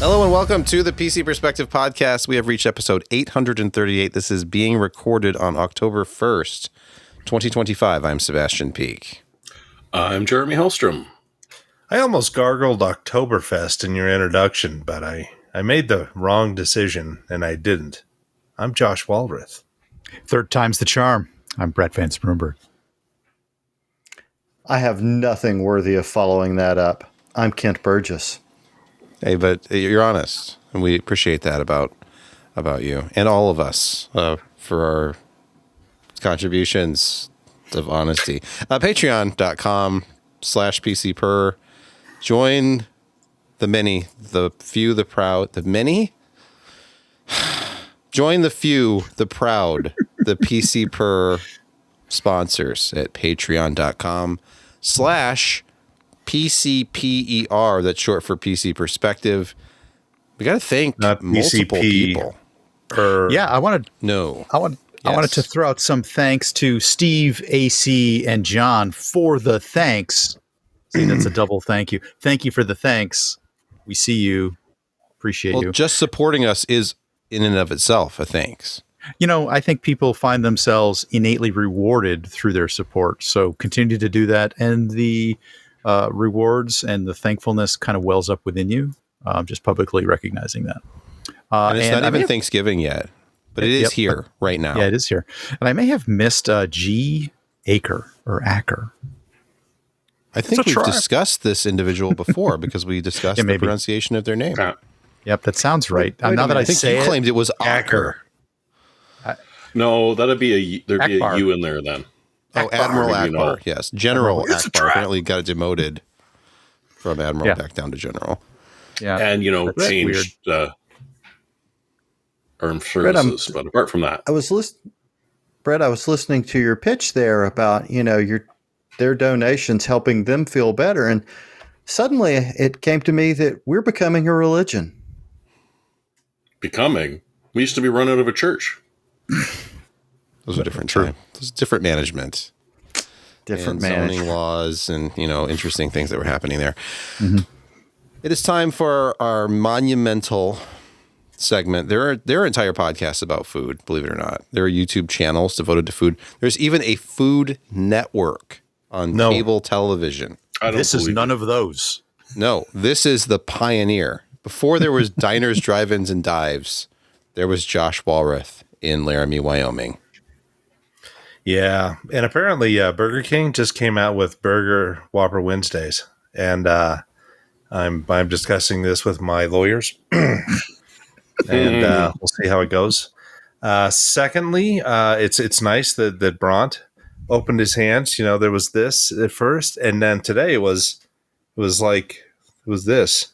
Hello and welcome to the PC Perspective Podcast. We have reached episode 838. This is being recorded on October 1st, 2025. I'm Sebastian Peak. I'm Jeremy Hellstrom. I almost gargled Oktoberfest in your introduction, but I made the wrong decision, and I didn't. I'm Josh Walrath. Third time's the charm. I'm Brett Van Sprumberg. I have nothing worthy of following that up. I'm Kent Burgess. Hey, but you're honest, and we appreciate that about you and all of us for our contributions of honesty. Patreon.com/PCPer. Join the many, the few, the proud, the many. Join the few, the proud, the PCPer sponsors at patreon.com/PCPer. That's short for PC Perspective. We got to thank multiple people. Yeah, I wanted to throw out some thanks to Steve, AC, and John for the thanks. See, that's a double thank you. Thank you for the thanks. We see you. Appreciate you. Just supporting us is in and of itself a thanks. You know, I think people find themselves innately rewarded through their support. So continue to do that. And the rewards and the thankfulness kind of wells up within you, just publicly recognizing that. And it's not even Thanksgiving yet, but it is here right now. Yeah, it is here. And I may have missed G. Acker or Acker. I think we've discussed this individual before because we discussed the pronunciation of their name. Yep, that sounds right. Now that I say you claimed it was Acker. No, there'd be a U in there then. Oh, Admiral Akbar, yes. General Akbar apparently got demoted from Admiral back down to General. Yeah, and changed armed services. But apart from that, Brett, I was listening to your pitch there about their donations helping them feel better, and suddenly it came to me that we're becoming a religion. We used to be run out of a church. Those were different time. Those different management. Different zoning laws and, interesting things that were happening there. Mm-hmm. It is time for our monumental segment. There are entire podcasts about food, believe it or not. There are YouTube channels devoted to food. There's even a food network on cable television. This is none of those. No, this is the pioneer. Before there was diners, drive-ins, and dives, there was Josh Walrath in Laramie, Wyoming. Yeah, and apparently Burger King just came out with Burger Whopper Wednesdays, and I'm discussing this with my lawyers, and we'll see how it goes. Secondly, it's nice that Bront opened his hands. There was this at first, and then today it was this,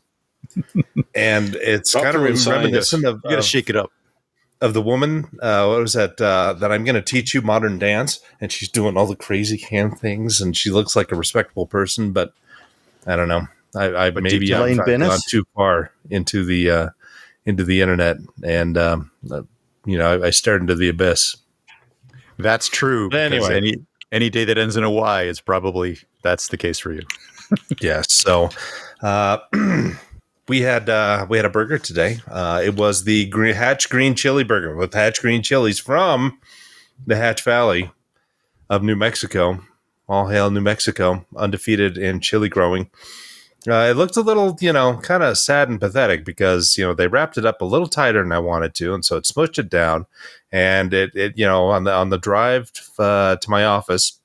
and it's kind of reminiscent of. You got to shake it up. Of the woman, what was that? That I'm going to teach you modern dance, and she's doing all the crazy hand things, and she looks like a respectable person, but I don't know. I've gone too far into the internet, and I stared into the abyss. That's true. But anyway, any day that ends in a Y is probably that's the case for you. Yes. So. We had a burger today. It was the Hatch Green Chili Burger with Hatch Green chilies from the Hatch Valley of New Mexico. All hail New Mexico, undefeated in chili growing. It looked a little, kind of sad and pathetic because, they wrapped it up a little tighter than I wanted to, and so it smushed it down. And it on the drive to my office,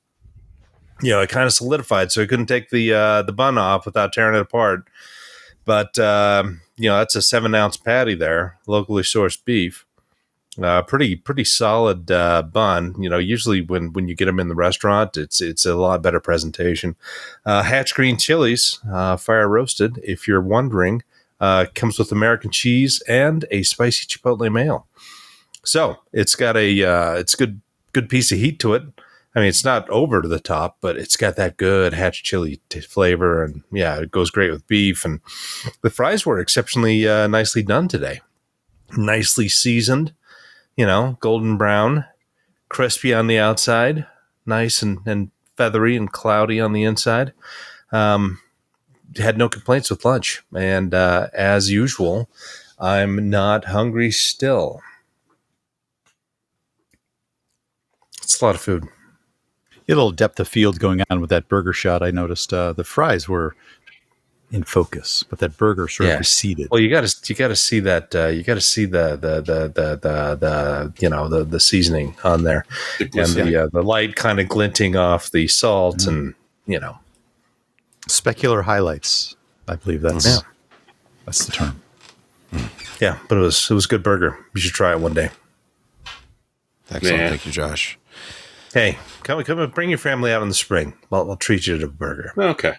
it kind of solidified, so I couldn't take the bun off without tearing it apart. But, that's a 7-ounce patty there, locally sourced beef. Pretty solid bun. Usually when you get them in the restaurant, it's a lot better presentation. Hatch Green Chilies, fire roasted, if you're wondering, comes with American cheese and a spicy chipotle mayo. So it's got it's good piece of heat to it. I mean, it's not over to the top, but it's got that good Hatch chili flavor, and it goes great with beef. And the fries were exceptionally nicely done today, nicely seasoned, golden brown, crispy on the outside, nice and feathery and cloudy on the inside. had no complaints with lunch. And as usual, I'm not hungry still. It's a lot of food. A little depth of field going on with that burger shot. I noticed the fries were in focus, but that burger sort of receded. Well, you got to see that. You got to see the seasoning on there, and the light kind of glinting off the salt, and specular highlights. I believe that's the term. Yeah, but it was a good burger. You should try it one day. Excellent, thank you, Josh. Hey, come and bring your family out in the spring. I'll treat you to a burger. Okay.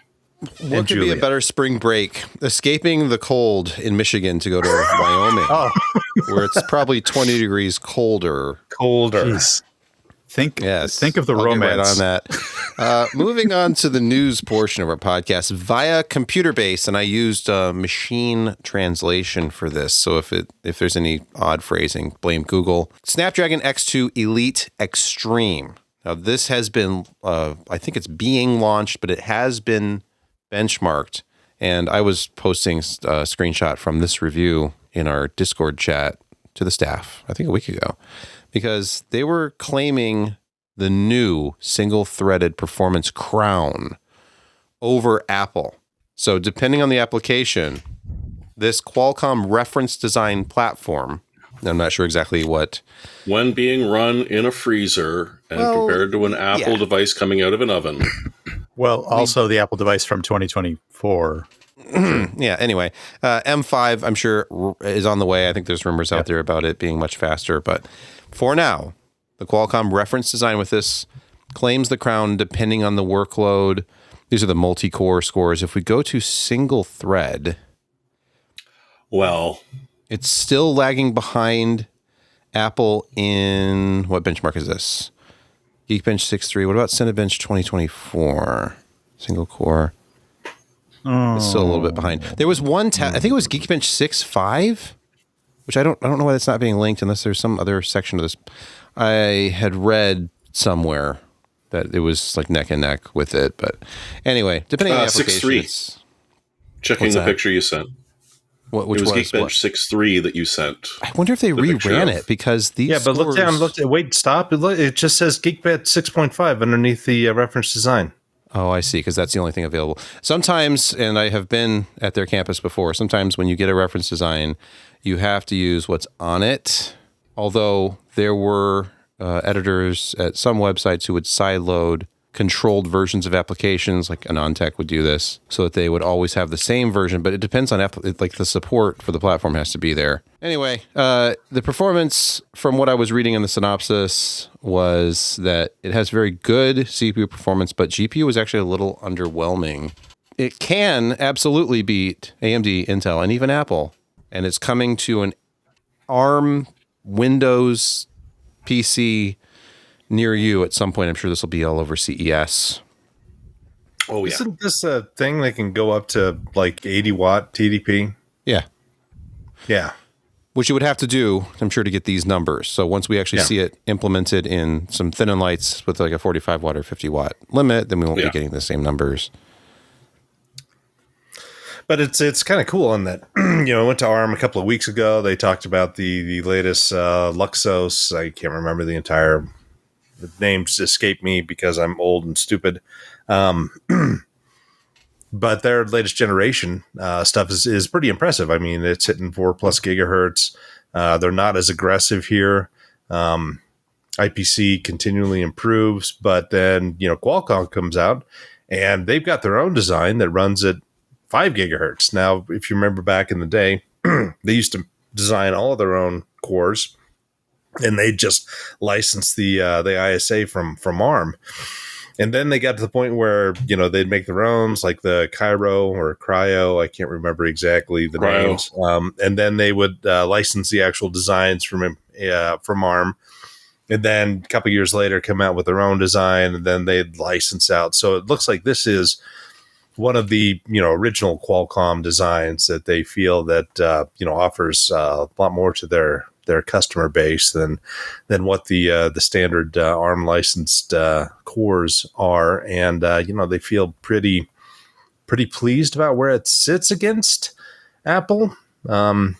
What could be a better spring break? Escaping the cold in Michigan to go to Wyoming, where it's probably 20 degrees colder. Jeez. Think of the romance on that. Moving on to the news portion of our podcast via computer base, and I used machine translation for this. So if there's any odd phrasing, blame Google. Snapdragon X2 Elite Extreme. Now this has been, I think it's being launched, but it has been benchmarked, and I was posting a screenshot from this review in our Discord chat to the staff, I think a week ago, because they were claiming the new single-threaded performance crown over Apple. So depending on the application, this Qualcomm reference design platform, I'm not sure exactly what. When being run in a freezer and compared to an Apple device coming out of an oven. Well, also the Apple device from 2024. Yeah, anyway, M5, I'm sure, is on the way. I think there's rumors out there about it being much faster. But for now, the Qualcomm reference design with this claims the crown depending on the workload. These are the multi-core scores. If we go to single thread, well, it's still lagging behind Apple in, what benchmark is this? Geekbench 6.3. What about Cinebench 2024? Single core. It's still a little bit behind. There was one I think it was Geekbench 6.5, which I don't know why that's not being linked unless there's some other section of this. I had read somewhere that it was like neck and neck with it, but anyway, depending on the application. 6.3. Checking the picture you sent. Which it was Geekbench 6.3 that you sent. I wonder if they reran it because these. Yeah, but look down. Wait, stop. It just says Geekbench 6.5 underneath the reference design. Oh, I see, because that's the only thing available. Sometimes, and I have been at their campus before, sometimes when you get a reference design, you have to use what's on it. Although there were editors at some websites who would sideload controlled versions of applications, like AnonTech would do this, so that they would always have the same version, but it depends on, like the support for the platform has to be there. Anyway, the performance from what I was reading in the synopsis was that it has very good CPU performance, but GPU was actually a little underwhelming. It can absolutely beat AMD, Intel, and even Apple, and it's coming to an ARM Windows PC near you at some point. I'm sure this will be all over CES. Oh, yeah. Isn't this a thing that can go up to like 80 watt TDP? Yeah. Yeah. Which you would have to do, I'm sure, to get these numbers. So once we actually see it implemented in some thin-in lights with like a 45 watt or 50 watt limit, then we won't be getting the same numbers. But it's kind of cool in that, I went to ARM a couple of weeks ago. They talked about the latest Luxos. I can't remember the names escape me because I'm old and stupid. But their latest generation stuff is pretty impressive. I mean, it's hitting 4+ gigahertz. They're not as aggressive here. IPC continually improves, but then, Qualcomm comes out and they've got their own design that runs at 5 gigahertz. Now, if you remember back in the day, they used to design all of their own cores, and they just licensed the ISA from ARM. And then they got to the point where, they'd make their own, like the Cairo or Cryo. I can't remember exactly the names. And then they would license the actual designs from ARM. And then a couple of years later, come out with their own design, and then they'd license out. So it looks like this is one of the original Qualcomm designs that they feel that offers a lot more to their customer base than what the standard ARM licensed cores are, and they feel pretty pretty pleased about where it sits against Apple. The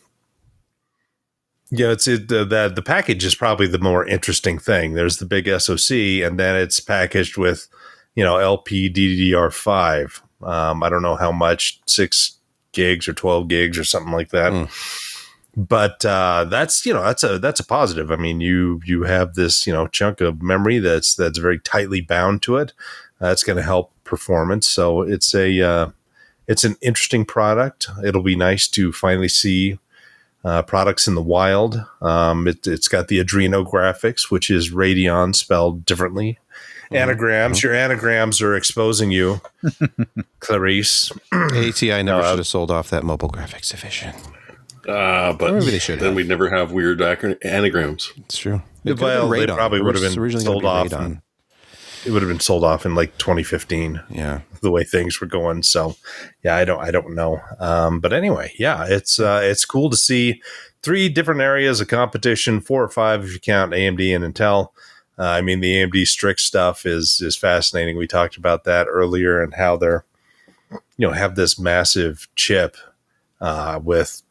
package is probably the more interesting thing. There's the big SoC, and then it's packaged with, LPDDR5. I don't know how much, 6 gigs or 12 gigs or something like that. But that's a positive. I mean, you have this chunk of memory that's very tightly bound to it. That's going to help performance. So it's an interesting product. It'll be nice to finally see products in the wild. It's got the Adreno graphics, which is Radeon spelled differently. Anagrams. Your anagrams are exposing you, Clarice. ATI never should have sold off that mobile graphics division. But maybe they should then we'd never have weird anagrams. It's true. They probably would have been sold off. It would have been sold off in like 2015. Yeah, the way things were going. So, yeah, I don't know. But anyway, yeah, it's cool to see 3 different areas of competition, 4 or 5 if you count AMD and Intel. I mean, the AMD Strix stuff is fascinating. We talked about that earlier and how they're, have this massive chip with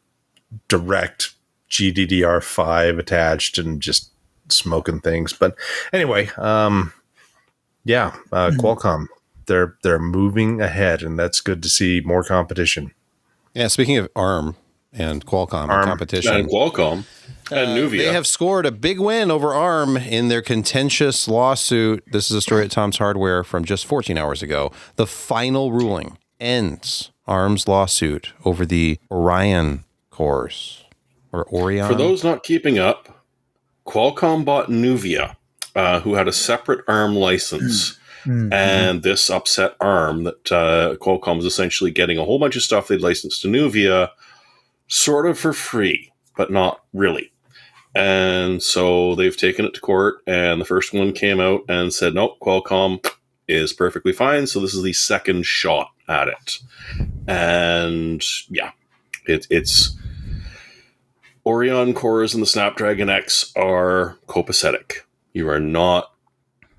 direct GDDR5 attached and just smoking things. But anyway, Qualcomm, they're moving ahead, and that's good to see more competition. Yeah, speaking of ARM and Qualcomm competition. And Qualcomm and Nuvia. They have scored a big win over ARM in their contentious lawsuit. This is a story at Tom's Hardware from just 14 hours ago. The final ruling ends ARM's lawsuit over the Oryon cores, or Oryon. For those not keeping up, Qualcomm bought Nuvia, who had a separate ARM license. And this upset ARM that Qualcomm was essentially getting a whole bunch of stuff they'd licensed to Nuvia sort of for free, but not really. And so they've taken it to court, and the first one came out and said, nope, Qualcomm is perfectly fine. So this is the second shot at it. And yeah, it's Oryon cores and the Snapdragon X are copacetic. You are not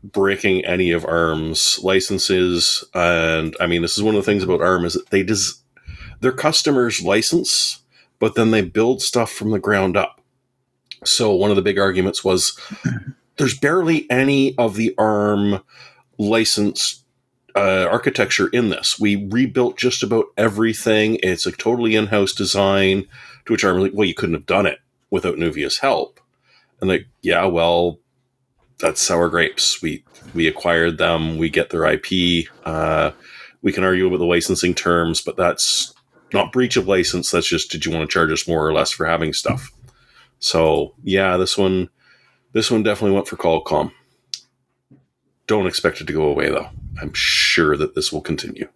breaking any of ARM's licenses. And I mean, this is one of the things about ARM is that their customers license, but then they build stuff from the ground up. So one of the big arguments was there's barely any of the ARM licensed architecture in this. We rebuilt just about everything. It's a totally in-house design, to which ARM was like, well, you couldn't have done it without Nuvia's help. And like, yeah, well, that's sour grapes. We acquired them. We get their IP. We can argue about the licensing terms, but that's not breach of license. That's just, did you want to charge us more or less for having stuff? So yeah, this one definitely went for Qualcomm. Don't expect it to go away though. I'm sure that this will continue.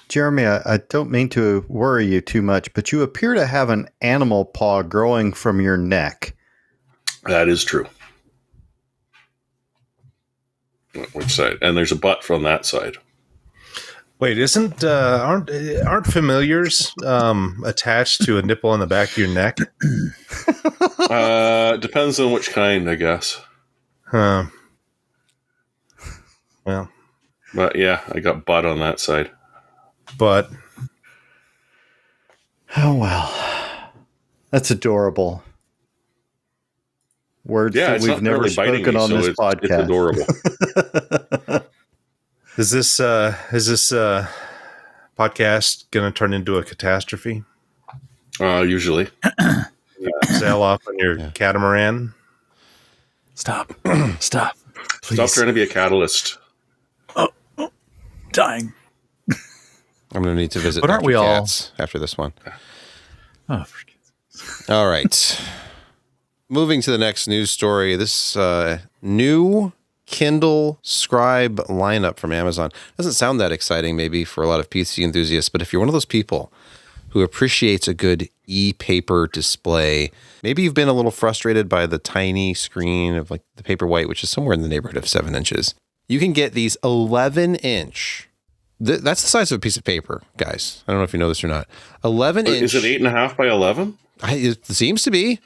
Jeremy, I don't mean to worry you too much, but you appear to have an animal paw growing from your neck. That is true. Which side? And there's a butt from that side. Wait, aren't familiars attached to a nipple on the back of your neck? Depends on which kind, I guess. Well, but yeah, I got butt on that side. But oh well, that's adorable. Words that we've never spoken on this podcast. It's adorable. Is this podcast going to turn into a catastrophe? Usually. Sail off on your catamaran? Stop. Stop. Please. Stop trying to be a catalyst. Oh, dying. I'm going to need to visit But aren't Dr. we all Katz after this one. Oh, all right. Moving to the next news story. This new Kindle Scribe lineup from Amazon doesn't sound that exciting maybe for a lot of PC enthusiasts, but if you're one of those people who appreciates a good e-paper display, maybe you've been a little frustrated by the tiny screen of like the Paperwhite, which is somewhere in the neighborhood of 7 inches. You can get these 11-inch. That's the size of a piece of paper, guys. I don't know if you know this or not. 11-inch. Is it 8.5 by 11? It seems to be.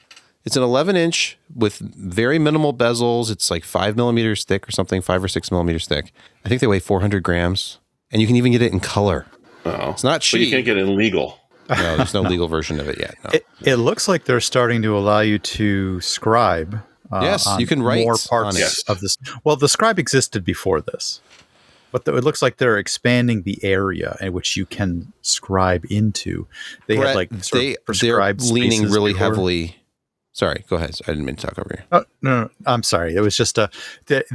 It's an 11-inch with very minimal bezels. It's like 5 millimeters thick or something, 5 or 6 millimeters thick. I think they weigh 400 grams. And you can even get it in color. Oh, it's not cheap. But you can't get it in legal. No, there's no legal version of it yet. No. It looks like they're starting to allow you to scribe. Yes, you can write more parts of this. Well, the scribe existed before this, but it looks like they're expanding the area in which you can scribe into. They Brett, had like they're leaning really heavily. Sorry, go ahead. I didn't mean to talk over you. Oh, no, I'm sorry. It was just they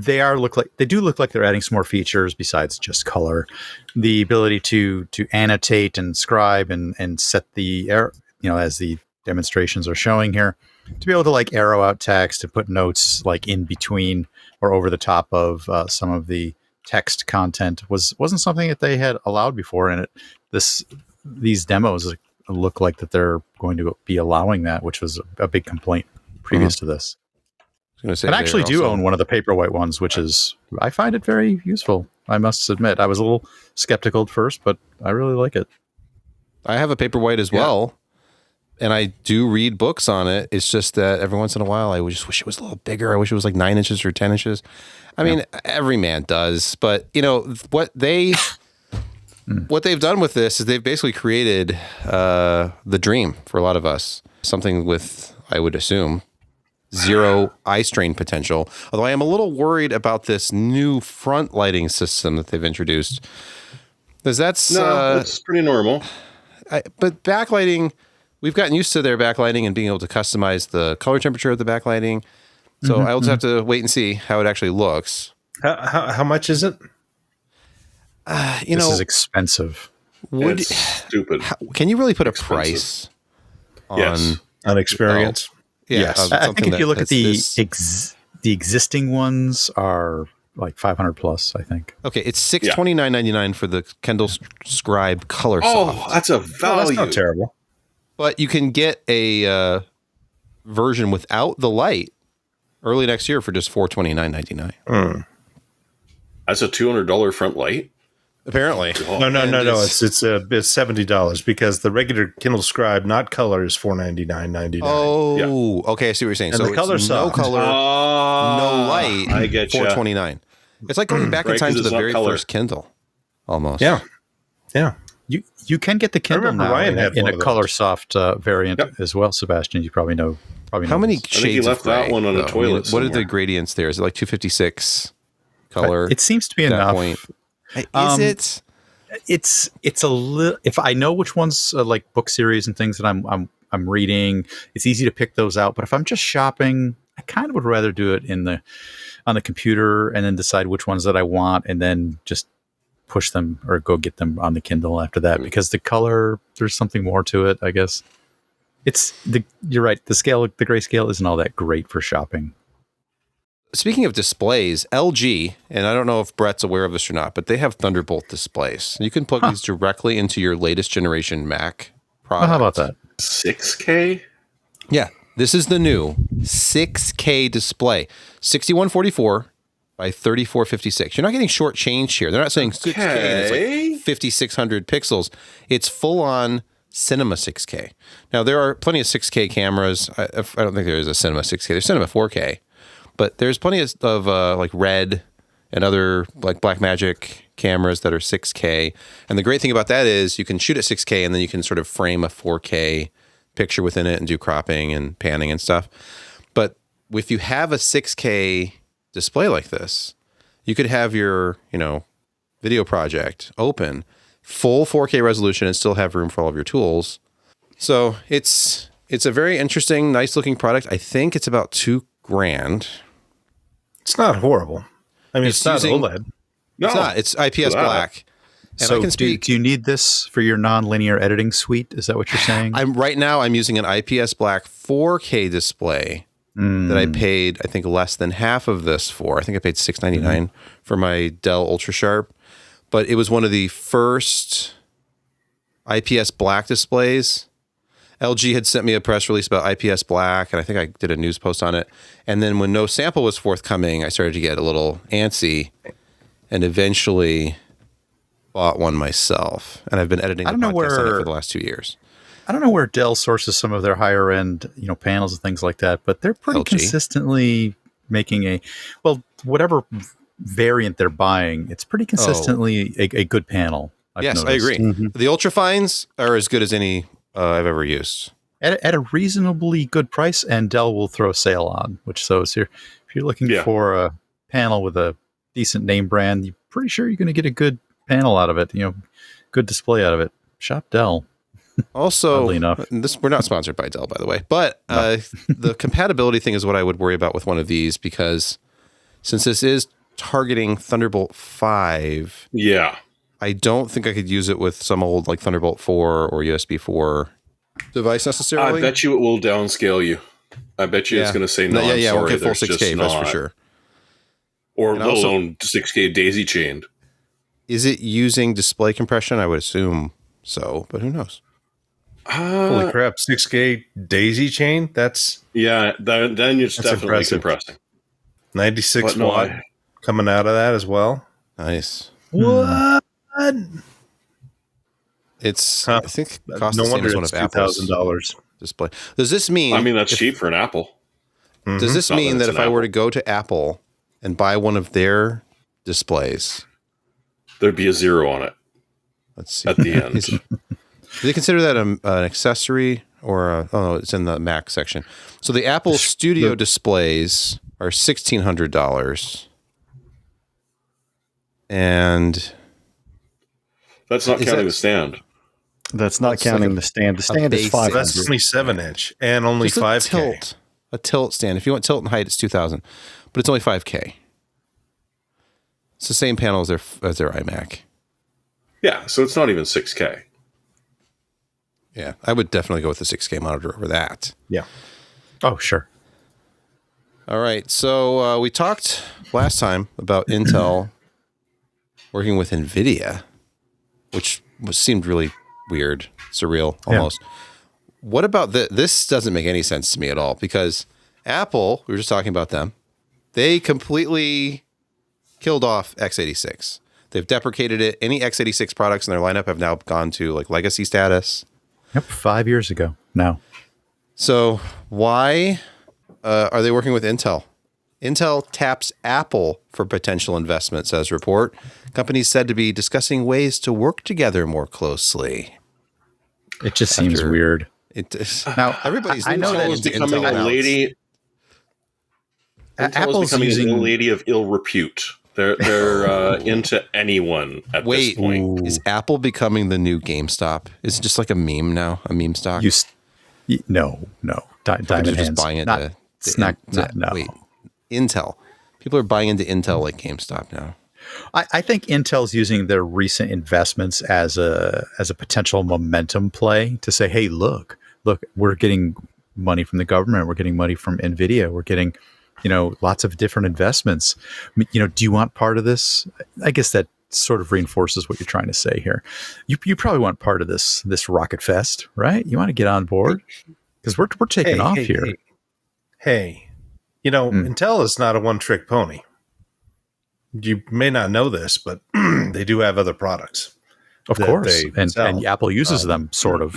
do look like they're adding some more features besides just color. The ability to annotate and scribe and set the as the demonstrations are showing here, to be able to like arrow out text and put notes like in between or over the top of some of the text content wasn't something that they had allowed before, and these demos look like that they're going to be allowing that, which was a big complaint previous to this. I actually do own one of the Paperwhite ones, which is, I find it very useful. I must admit, I was a little skeptical at first, but I really like it. I have a Paperwhite as well, and I do read books on it. It's just that every once in a while, I just wish it was a little bigger. I wish it was like 9 inches or 10 inches. I mean, every man does, but what they've done with this is they've basically created the dream for a lot of us. Something with, I would assume, zero eye strain potential. Although I am a little worried about this new front lighting system that they've introduced. Because that's pretty normal. But backlighting, we've gotten used to their backlighting and being able to customize the color temperature of the backlighting. So I'll just have to wait and see how it actually looks. How much is it? This is expensive. It's stupid. Can you really put a price on experience? Yes. I think if you look at the existing ones are like 500 plus, I think. Okay, it's $629.99 for the Kindle Scribe Color Soft. Oh, that's a value. That's not terrible. But you can get a version without the light early next year for just $429.99. That's a $200 front light. Apparently. No. It's $70 because the regular Kindle Scribe, not color, is $499.99. Oh, okay. I see what you're saying. And so the color it's no soft. color, no light. I get you. $429. It's like going back in time to the very first Kindle, almost. Yeah. You can get the Kindle now Ryan had in one a of color those. soft variant as well. Sebastian, you probably know. How many I think shades he left of gray, that one on a though? toilet What are somewhere. the gradients there? Is it like 256 color? It seems to be at that enough. point? Is it? It's a little. If I know which ones like book series and things that I'm reading, it's easy to pick those out. But if I'm just shopping, I kind of would rather do it on the computer and then decide which ones that I want, and then just push them or go get them on the Kindle after that. Because the color, there's something more to it, I guess. You're right. The grayscale isn't all that great for shopping. Speaking of displays, LG, and I don't know if Brett's aware of this or not, but they have Thunderbolt displays. You can plug these directly into your latest generation Mac product. How about that? 6K? Yeah, this is the new 6K display, 6144 by 3456. You're not getting shortchanged here. They're not saying 6K and it's like 5600 pixels. It's full on Cinema 6K. Now, there are plenty of 6K cameras. I don't think there is a Cinema 6K. There's Cinema 4K. But there's plenty of like Red and other like Blackmagic cameras that are 6K. And the great thing about that is you can shoot at 6K and then you can sort of frame a 4K picture within it and do cropping and panning and stuff. But if you have a 6K display like this, you could have your, video project open, full 4K resolution and still have room for all of your tools. So it's a very interesting, nice looking product. I think it's about $2,000. It's not horrible. I mean, it's not OLED. No, it's not. It's IPS black. And So I can speak. do you need this for your non-linear editing suite? Is that what you're saying? I'm using an IPS black 4K display that I paid, I think, less than half of this for. I think I paid $699 for my Dell Ultra Sharp, but it was one of the first IPS black displays. LG had sent me a press release about IPS black, and I think I did a news post on it. And then when no sample was forthcoming, I started to get a little antsy and eventually bought one myself. And I've been editing the podcast on it for the last 2 years. I don't know where Dell sources some of their higher end, panels and things like that, but they're pretty LG. consistently making whatever variant they're buying, it's pretty consistently a good panel. I've yes, noticed. I agree. Mm-hmm. The ultrafines are as good as any I've ever used. At a reasonably good price, and Dell will throw a sale on, which so if you're looking for a panel with a decent name brand, you're pretty sure you're going to get a good panel out of it, good display out of it. Shop Dell. Also, we're not sponsored by Dell, by the way, but the compatibility thing is what I would worry about with one of these, because since this is targeting Thunderbolt 5, I don't think I could use it with some old like Thunderbolt 4 or USB 4 device necessarily. I bet you it will downscale you. I bet you it's going to say no. It won't get full 6K, that's for sure. Or let alone 6K daisy chained. Is it using display compression? I would assume so, but who knows? Holy crap! 6K daisy chain. That's then it's definitely compressing. 96 watt coming out of that as well. Nice. What? It's I think cost no the same wonder as one of Apple's $2,000 display. Does this mean? I mean, that's cheap for an Apple. Does this mean that if I were to go to Apple and buy one of their displays, there'd be a 0 on it? Let's see at the end. Do they consider that an accessory or no, it's in the Mac section. So the Apple Studio displays are $1,600. And that's not counting the stand. That's not counting the stand. The stand is 500. That's only 7-inch and only just 5K. A tilt stand. If you want tilt and height, it's $2,000, but it's only 5K. It's the same panel as their iMac. Yeah, so it's not even 6K. Yeah, I would definitely go with the 6K monitor over that. Yeah. Oh, sure. All right. So we talked last time about Intel working with NVIDIA, which seemed really weird, surreal, almost. Yeah. What about this? Doesn't make any sense to me at all, because Apple, we were just talking about them, they completely killed off x86. They've deprecated it. Any x86 products in their lineup have now gone to like legacy status. Yep, 5 years ago now. So why are they working with Intel? Intel taps Apple for potential investment, says report. Companies said to be discussing ways to work together more closely. It just seems weird. Now everybody's. I know that is becoming a lady. Apple's becoming a lady of ill repute. They're into anyone at this point. Is Apple becoming the new GameStop? Is it just like a meme now? A meme stock? No. Diamond Hands. Just buying into no. Wait, Intel. People are buying into Intel like GameStop now. I think Intel's using their recent investments as a potential momentum play to say, hey, look, we're getting money from the government. We're getting money from NVIDIA. We're getting, lots of different investments. Do you want part of this? I guess that sort of reinforces what you're trying to say here. You probably want part of this rocket fest, right? You want to get on board because we're taking off here. Hey, Intel is not a one-trick pony. You may not know this, but they do have other products. Of course. And Apple uses them, sort of.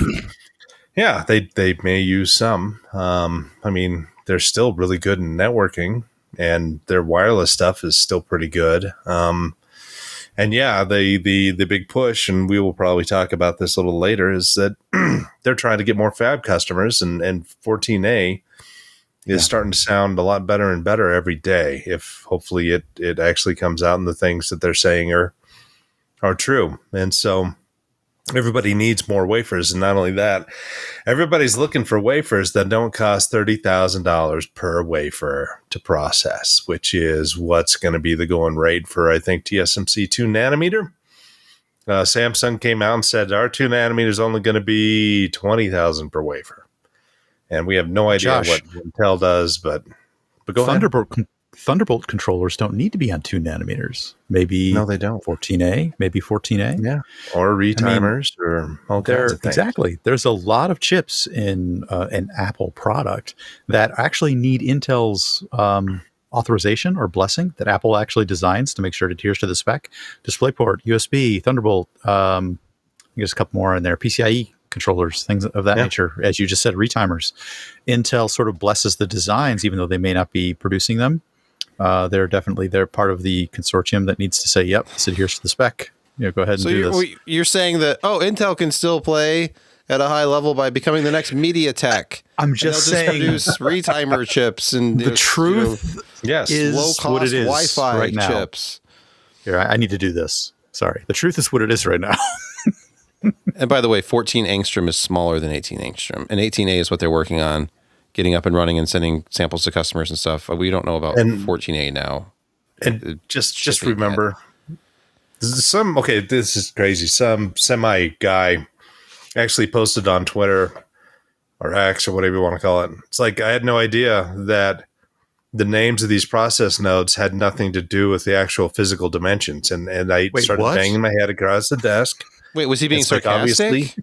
Yeah, they may use some. They're still really good in networking, and their wireless stuff is still pretty good. The big push, and we will probably talk about this a little later, is that they're trying to get more fab customers, and 14A is starting to sound a lot better and better every day. If hopefully it actually comes out and the things that they're saying are true. And so everybody needs more wafers. And not only that, everybody's looking for wafers that don't cost $30,000 per wafer to process, which is what's going to be the going rate for, I think, TSMC 2 nanometer. Samsung came out and said our 2 nanometer is only going to be $20,000 per wafer. And we have no idea what Intel does, but go ahead. Thunderbolt controllers don't need to be on 2 nanometers. Maybe no, they don't. 14A, maybe 14A. Yeah, or retimers or all kinds of things. Exactly. There's a lot of chips in an Apple product that actually need Intel's authorization or blessing that Apple actually designs to make sure it adheres to the spec. DisplayPort, USB, Thunderbolt, there's a couple more in there, PCIe controllers, things of that nature. As you just said, retimers. Intel sort of blesses the designs, even though they may not be producing them, They're part of the consortium that needs to say, yep, this adheres to the spec. Go ahead and do this. So you're saying that, Intel can still play at a high level by becoming the next MediaTek. I'm just saying, produce retimer chips and the truth is low-cost what it is Wi-Fi right now. chips. Here, I need to do this. Sorry. The truth is what it is right now. And by the way, 14 angstrom is smaller than 18 angstrom. And 18A is what they're working on, getting up and running and sending samples to customers and stuff. We don't know about 14A now. And just remember, this is crazy. Some semi guy actually posted on Twitter or X or whatever you want to call it. It's like, I had no idea that the names of these process nodes had nothing to do with the actual physical dimensions. And I started banging my head across the desk. Wait, was he being sarcastic?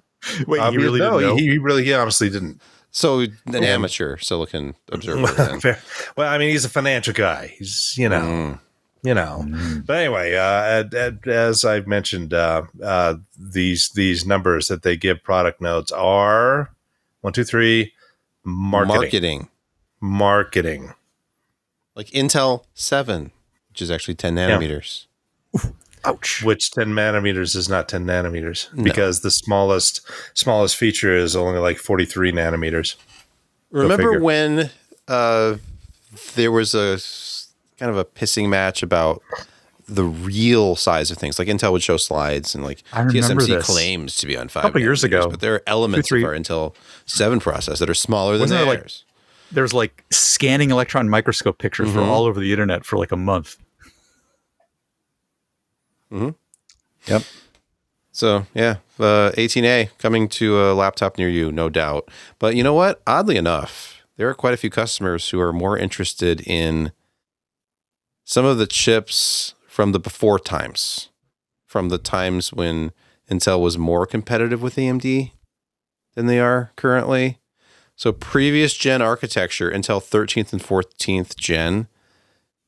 Wait, he really didn't know? He honestly didn't. So an amateur silicon observer. Then. Well, I mean, he's a financial guy. He's, But anyway, as I've mentioned, these numbers that they give product nodes are 1, 2, 3, marketing. Like Intel 7, which is actually 10 nanometers. Yeah. Ouch. Which 10 nanometers is not 10 nanometers because the smallest feature is only like 43 nanometers. Remember when there was a kind of a pissing match about the real size of things? Like Intel would show slides and like TSMC claims to be on 5 a couple years ago, but there are elements of our Intel 7 process that are smaller than theirs. There was like scanning electron microscope pictures for all over the internet for like a month. Mm-hmm. Yep. So, 18A coming to a laptop near you, no doubt. But you know what? Oddly enough, there are quite a few customers who are more interested in some of the chips from the before times, from the times when Intel was more competitive with AMD than they are currently. So previous gen architecture, Intel 13th and 14th gen,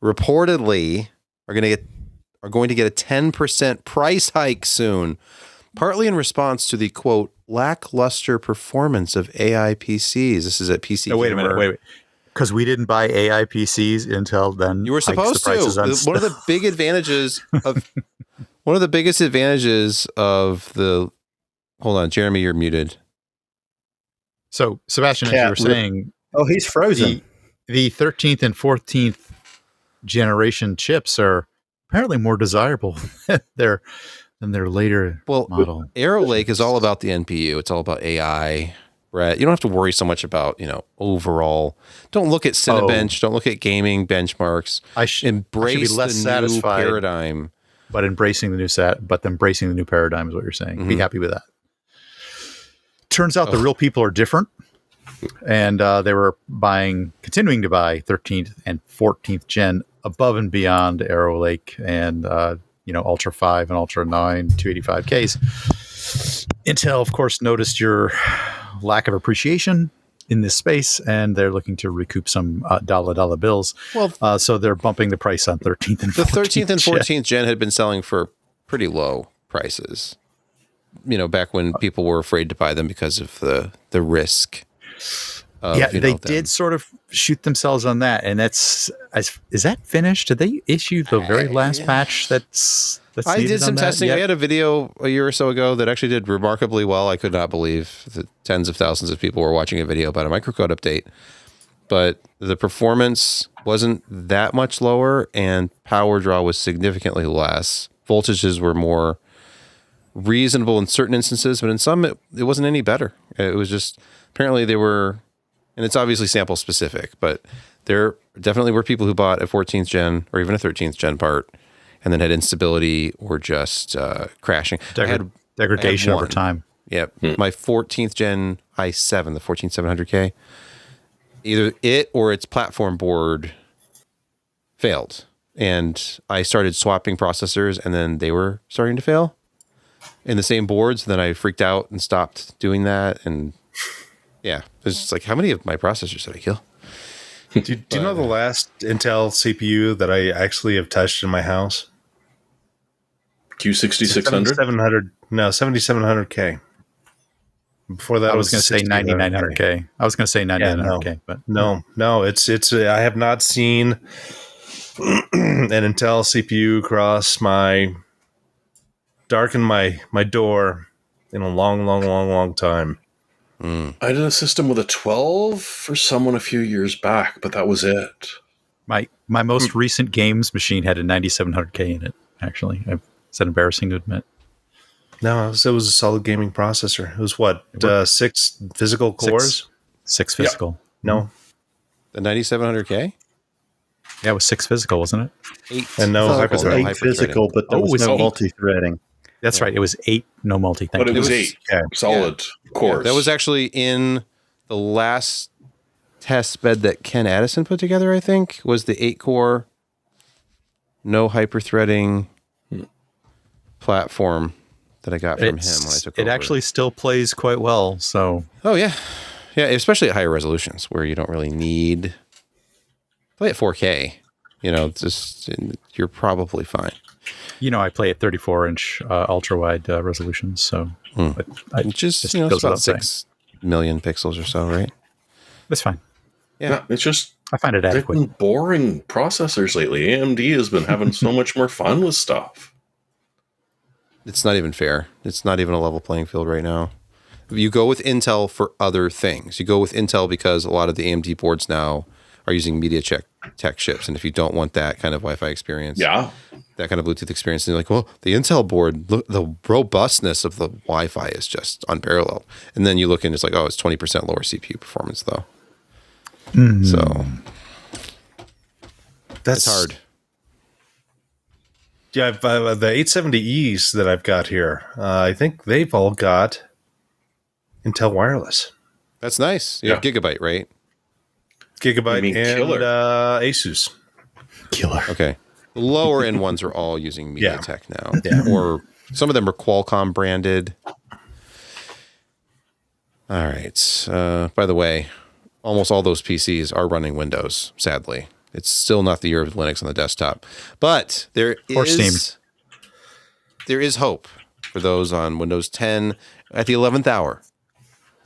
reportedly are going to get a 10% price hike soon, partly in response to the, quote, lackluster performance of AI PCs. This is at PC. Oh, wait a minute. Because we didn't buy AI PCs until then. You were supposed to. One of the big advantages of one of the biggest advantages of the. Hold on, Jeremy, you're muted. So, Sebastian, as you were saying, he's frozen. The 13th and 14th generation chips are apparently more desirable than their later model. Arrow Lake is all about the NPU. It's all about AI. Right? You don't have to worry so much about, overall. Don't look at Cinebench. Don't look at gaming benchmarks. Embrace the new paradigm. But embracing the new paradigm is what you're saying. Mm-hmm. Be happy with that. Turns out the real people are different. And they were continuing to buy 13th and 14th gen above and beyond Arrow Lake and, Ultra 5 and Ultra 9 285Ks. Intel, of course, noticed your lack of appreciation in this space, and they're looking to recoup some dollar bills. Well, so they're bumping the price on 13th and 14th. The 13th and 14th gen had been selling for pretty low prices, back when people were afraid to buy them because of the risk. They did sort of shoot themselves on that, and is that finished? Did they issue the very last patch that's I did some testing. I had a video a year or so ago that actually did remarkably well. I could not believe that tens of thousands of people were watching a video about a microcode update, but the performance wasn't that much lower and power draw was significantly less. Voltages were more reasonable in certain instances, but in some it wasn't any better. It was just, apparently they were, and it's obviously sample specific, but there definitely were people who bought a 14th gen or even a 13th gen part and then had instability or just crashing. Degradation over time. Yep. My 14th gen i7, the 14700K, either it or its platform board failed. And I started swapping processors and then they were starting to fail in the same boards. Then I freaked out and stopped doing that. And yeah, it's just like, how many of my processors did I kill? Do you know the last Intel CPU that I actually have touched in my house? Q6600? 7700K. Before that, I was going to say 9900K. I was going to say 9900K, but no. It's. I have not seen an Intel CPU darkened my door in a long time. I did a system with a 12 for someone a few years back, but that was it. My most recent games machine had a 9700K in it, actually. Is that embarrassing to admit? No, it was a solid gaming processor. It was what, 6 physical cores? Six physical. No. The 9700K? Yeah, it was 6 physical, wasn't it? 8. And no hyper-threading. 8 physical, but there was no multi-threading. That's right. It was 8, no multi. But it was 8 solid cores. That was actually in the last test bed that Ken Addison put together, I think, was the 8-core, no hyper-threading platform that I got from him when I took over. It actually still plays quite well. So. Oh, yeah. Yeah, especially at higher resolutions where you don't really need... Play at 4K. You're probably fine. I play at 34-inch ultra-wide resolutions, so... But it's about 6 million pixels or so, right? That's fine. Yeah, it's just... I find it adequate. They've been boring processors lately. AMD has been having so much more fun with stuff. It's not even fair. It's not even a level playing field right now. You go with Intel for other things. You go with Intel because a lot of the AMD boards now are using MediaTek chips. And if you don't want that kind of Wi-Fi experience, that kind of Bluetooth experience, and you're like, well, the Intel board, the robustness of the Wi-Fi is just unparalleled. And then you look and it's like, oh, it's 20% lower CPU performance though. So that's hard. Yeah, the 870Es that I've got here, I think they've all got Intel wireless. That's nice. You have Gigabyte, right? Gigabyte and Killer. Asus. Killer. Okay. The lower end ones are all using MediaTek now. Yeah. Or some of them are Qualcomm branded. All right. By the way, almost all those PCs are running Windows, sadly. It's still not the year of Linux on the desktop. But there is hope for those on Windows 10. At the 11th hour,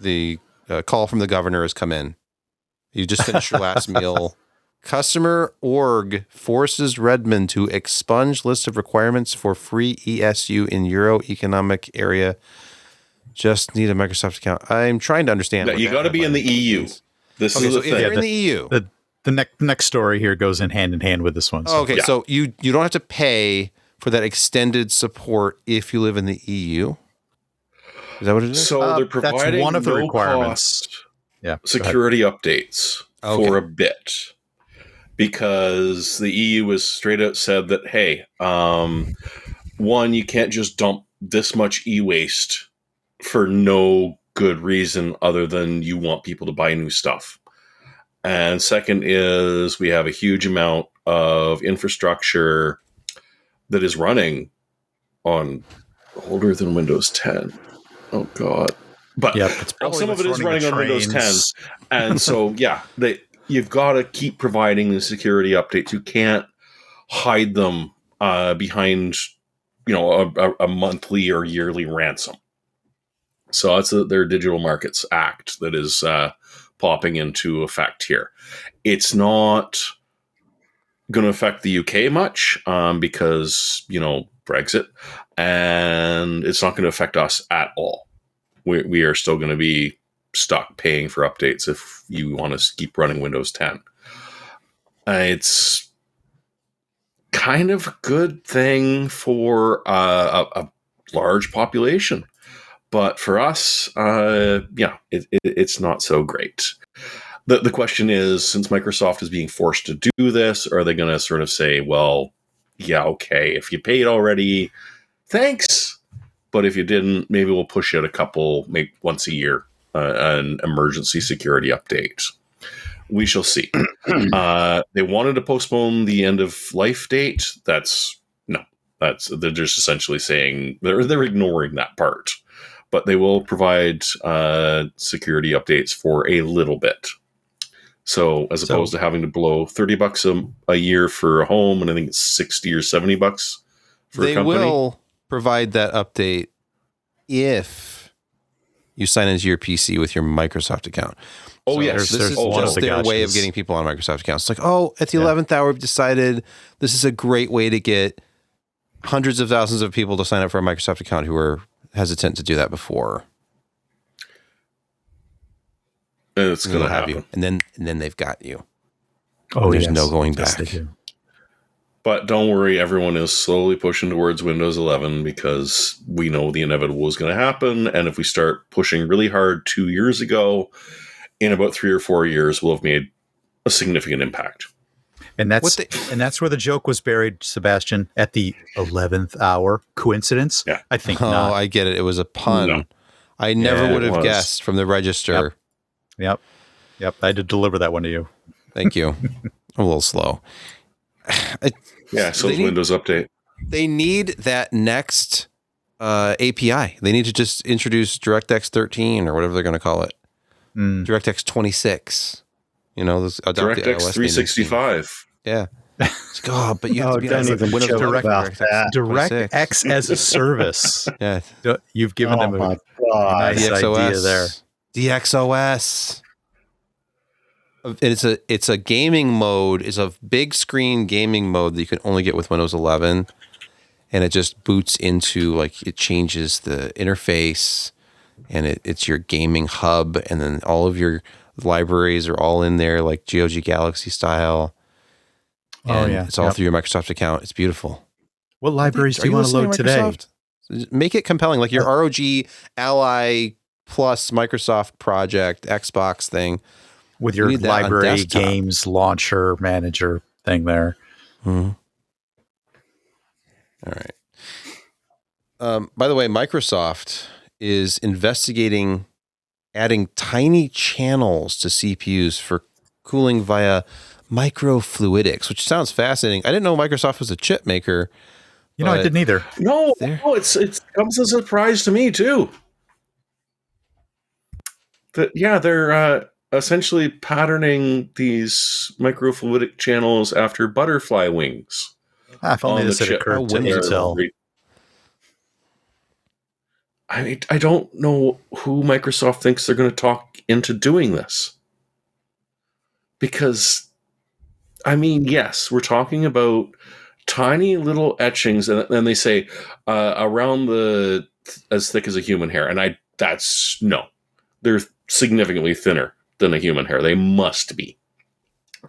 the call from the governor has come in. You just finished your last meal. Customer org forces Redmond to expunge list of requirements for free ESU in Euro Economic Area. Just need a Microsoft account. I'm trying to understand. You got to be in the EU. This is the thing. If you're in the EU. The next story here goes in hand with this one. So. Okay, so you don't have to pay for that extended support if you live in the EU. Is that what it is? So they're providing that's one of the requirements. Security updates for a bit, because the EU has straight out said that, hey, one, you can't just dump this much e-waste for no good reason other than you want people to buy new stuff. And second is we have a huge amount of infrastructure that is running on older than Windows 10. Oh, God. But some of it is running on Windows 10. And so, you've got to keep providing the security updates. You can't hide them behind, a monthly or yearly ransom. So that's their Digital Markets Act that is popping into effect here. It's not going to affect the UK much because, Brexit, and it's not going to affect us at all. We are still going to be stuck paying for updates if you want to keep running Windows 10. It's kind of a good thing for a large population. But for us, it's not so great. The question is, since Microsoft is being forced to do this, are they going to sort of say, well, yeah, okay, if you paid already, thanks. But if you didn't, maybe we'll push out maybe once a year, an emergency security update. We shall see. They wanted to postpone the end of life date. They're just essentially saying they're ignoring that part. But they will provide security updates for a little bit. So as opposed to having to blow $30 a year for a home, and I think it's $60 or $70 for a company. They will provide that update if you sign into your PC with your Microsoft account. Oh, so yes. This is just their way of getting people on Microsoft accounts. It's like, at the 11th hour, we've decided this is a great way to get hundreds of thousands of people to sign up for a Microsoft account who were hesitant to do that before. And it's going to happen. You. And then they've got you. Oh, there's no going back. But don't worry, everyone is slowly pushing towards Windows 11 because we know the inevitable is going to happen. And if we start pushing really hard 2 years ago, in about 3 or 4 years, we'll have made a significant impact. And that's where the joke was buried, Sebastian, at the 11th hour. Coincidence? Yeah. I think not. I get it. It was a pun. No. I never would have guessed from the register. Yep. I had to deliver that one to you. Thank you. A little slow. So Windows Update. They need that next API. They need to just introduce DirectX 13 or whatever they're going to call it. DirectX 26. DirectX 365. Yeah. But you have to be don't even joke about that. DirectX as a service. Yeah. You've given them a nice idea there. DXOS. It's a gaming mode. It's a big screen gaming mode that you can only get with Windows 11, and it just boots into it changes the interface, and it's your gaming hub, and then all of your libraries are all in there like GOG Galaxy style. And it's all through your Microsoft account. It's beautiful. What libraries do you want to load today? Make it compelling, like your ROG Ally Plus Microsoft Project Xbox thing. With your library games launcher manager thing there. Mm-hmm. All right. By the way, Microsoft is investigating adding tiny channels to CPUs for cooling via microfluidics, which sounds fascinating. I didn't know Microsoft was a chip maker. I didn't either. No, it comes as a surprise to me too. They're essentially patterning these microfluidic channels after butterfly wings. If only this had occurred to Intel. I don't know who Microsoft thinks they're going to talk into doing this. Because, yes, we're talking about tiny little etchings, and then they say around as thick as a human hair. And they're significantly thinner than a human hair. They must be.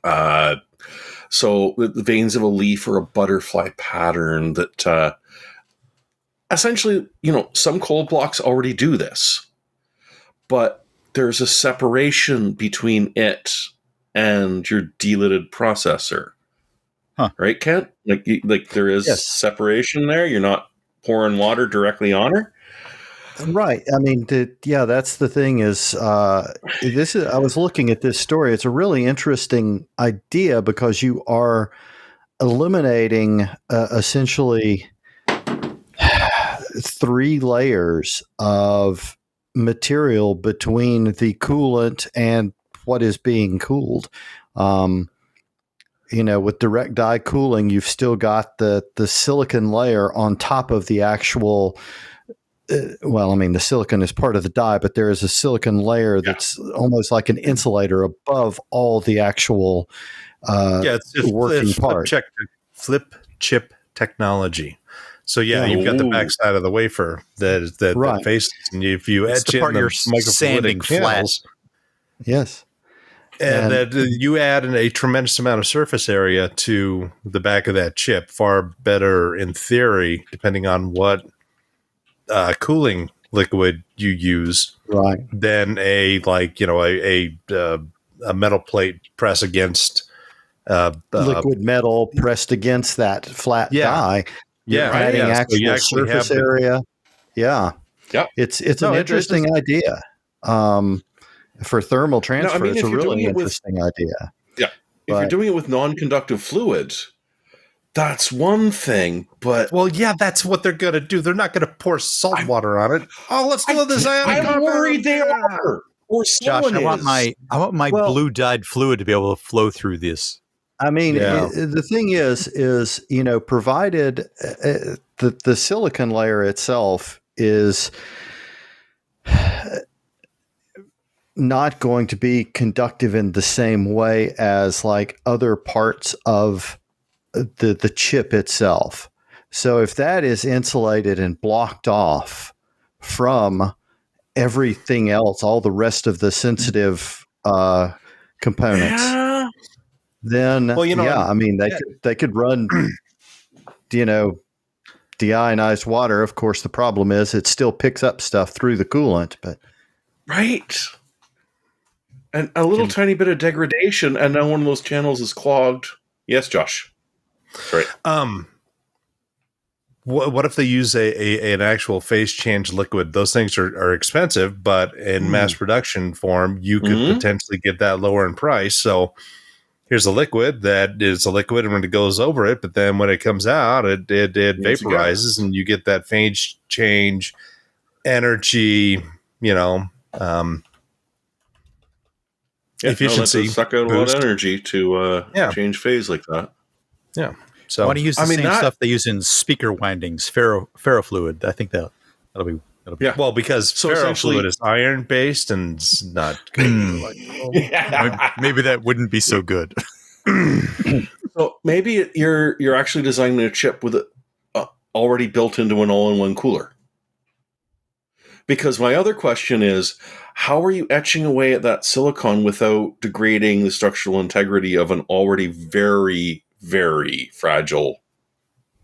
So the veins of a leaf or a butterfly pattern that essentially, some cold blocks already do this, but there's a separation between it and your delidded processor. Right, Kent? Like there is separation there. You're not pouring water directly on her. Right. That's the thing is, I was looking at this story. It's a really interesting idea because you are eliminating essentially 3 layers of material between the coolant and what is being cooled. With direct die cooling, you've still got the silicon layer on top of the actual. The silicon is part of the die, but there is a silicon layer that's almost like an insulator above all the actual it's working parts. Flip chip technology. So you've got the backside of the wafer that faces, and if you etch in the microfluidic channels, yes, and that you add a tremendous amount of surface area to the back of that chip, far better in theory, depending on what cooling liquid you use, right? Than a metal plate press against liquid metal pressed against that flat die. You're adding actual surface area. Yeah. It's an interesting idea. For thermal transfer, it's a really interesting idea. Yeah. If you're doing it with non-conductive fluid, that's one thing, but... Well, that's what they're going to do. They're not going to pour salt water on it. Oh, let's do this. I'm worried they are. Or Josh, I want my blue dyed fluid to be able to flow through this. The thing is provided the silicon layer itself is not going to be conductive in the same way as like other parts of the chip itself. So if that is insulated and blocked off from everything else, all the rest of the sensitive components, then I mean they could run deionized water. Of course, the problem is it still picks up stuff through the coolant, but right. And a little tiny bit of degradation, and now one of those channels is clogged. Yes, Josh. Right. What if they use an actual phase change liquid? Those things are expensive, but in mass production form, you could potentially get that lower in price. So here's a liquid that is a liquid, and when it goes over it, but then when it comes out, it vaporizes, and you get that phase change energy. Efficiency. Suck out a lot of energy to change phase like that. Yeah. So I want to use the same stuff they use in speaker windings, ferrofluid. I think that'll be well, because ferrofluid is iron based and it's not good. Maybe that wouldn't be so good. So maybe you're actually designing a chip with it already built into an all-in-one cooler. Because my other question is, how are you etching away at that silicon without degrading the structural integrity of an already very, very fragile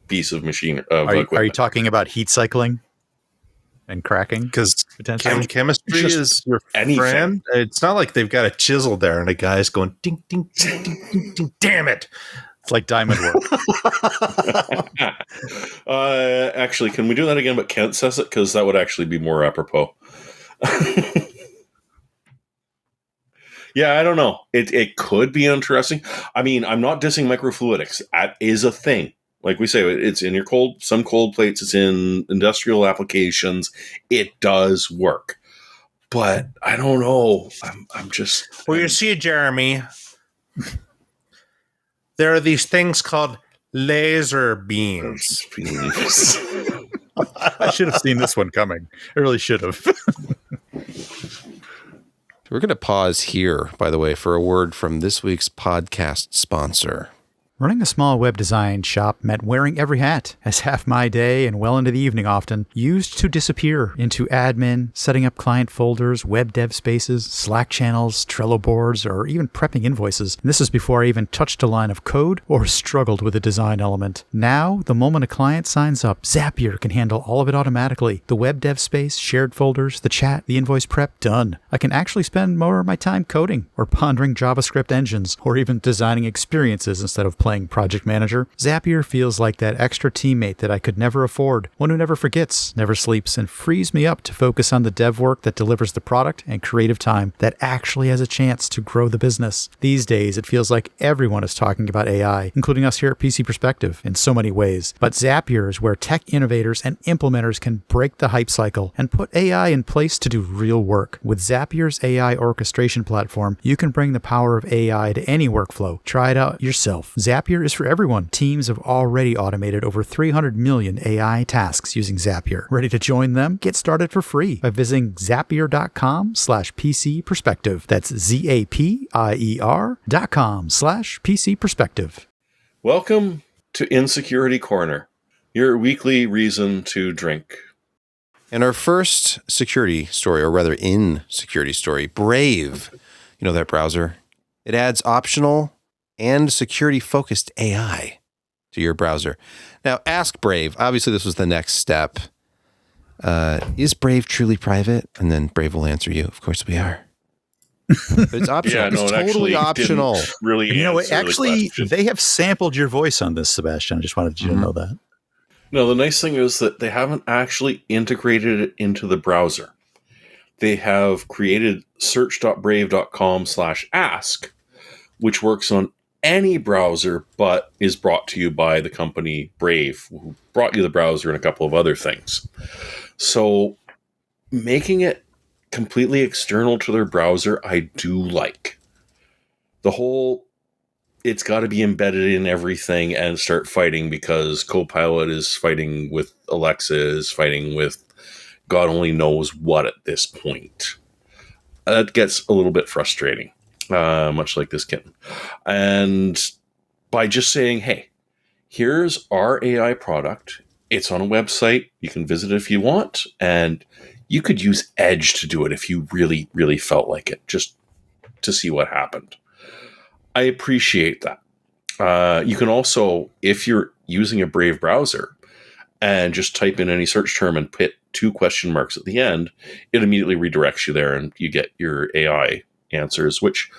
piece of equipment? Are you talking about heat cycling and cracking? Because chemistry is your friend. It's not like they've got a chisel there and a guy's going, ding, ding, ding, ding, ding, ding, damn it. It's like diamond work. Actually, can we do that again, but Kent says it? Because that would actually be more apropos. Yeah, I don't know. It could be interesting. I mean, I'm not dissing microfluidics. That is a thing. Like we say, it's in your some cold plates. It's in industrial applications. It does work. But I don't know. I'm just... Well, you see, Jeremy, there are these things called laser beams. I should have seen this one coming. I really should have. We're going to pause here, by the way, for a word from this week's podcast sponsor. Running a small web design shop meant wearing every hat, as half my day and well into the evening often used to disappear into admin, setting up client folders, web dev spaces, Slack channels, Trello boards, or even prepping invoices. And this is before I even touched a line of code or struggled with a design element. Now, the moment a client signs up, Zapier can handle all of it automatically. The web dev space, shared folders, the chat, the invoice prep, done. I can actually spend more of my time coding or pondering JavaScript engines or even designing experiences instead of playing project manager. Zapier feels like that extra teammate that I could never afford, one who never forgets, never sleeps, and frees me up to focus on the dev work that delivers the product and creative time that actually has a chance to grow the business. These days, it feels like everyone is talking about AI, including us here at PC Perspective, in so many ways. But Zapier is where tech innovators and implementers can break the hype cycle and put AI in place to do real work. With Zapier's AI orchestration platform, you can bring the power of AI to any workflow. Try it out yourself. Zapier is for everyone. Teams have already automated over 300 million AI tasks using Zapier. Ready to join them? Get started for free by visiting Zapier.com/PC Perspective. That's Zapier.com/PC Perspective. Welcome to Insecurity Corner, your weekly reason to drink. And our first security story, or rather insecurity story, Brave. You know that browser? It adds optional and security-focused AI to your browser. Now, ask Brave. Obviously, this was the next step. Is Brave truly private? And then Brave will answer you. Of course we are. But it's optional. Yeah, no, it's totally optional. Really, actually, they have sampled your voice on this, Sebastian. I just wanted you to know that. No, the nice thing is that they haven't actually integrated it into the browser. They have created search.brave.com/ask, which works on any browser, but is brought to you by the company Brave, who brought you the browser and a couple of other things. So making it completely external to their browser, I do like. The whole, it's got to be embedded in everything and start fighting because Copilot is fighting with Alexa, is fighting with God only knows what at this point. that gets a little bit frustrating, much like this kitten. And by just saying, hey, here's our AI product. It's on a website. You can visit it if you want. And you could use Edge to do it if you really, really felt like it, just to see what happened. I appreciate that. You can also, if you're using a Brave browser and just type in any search term and put 2 question marks at the end, it immediately redirects you there and you get your AI answers, which,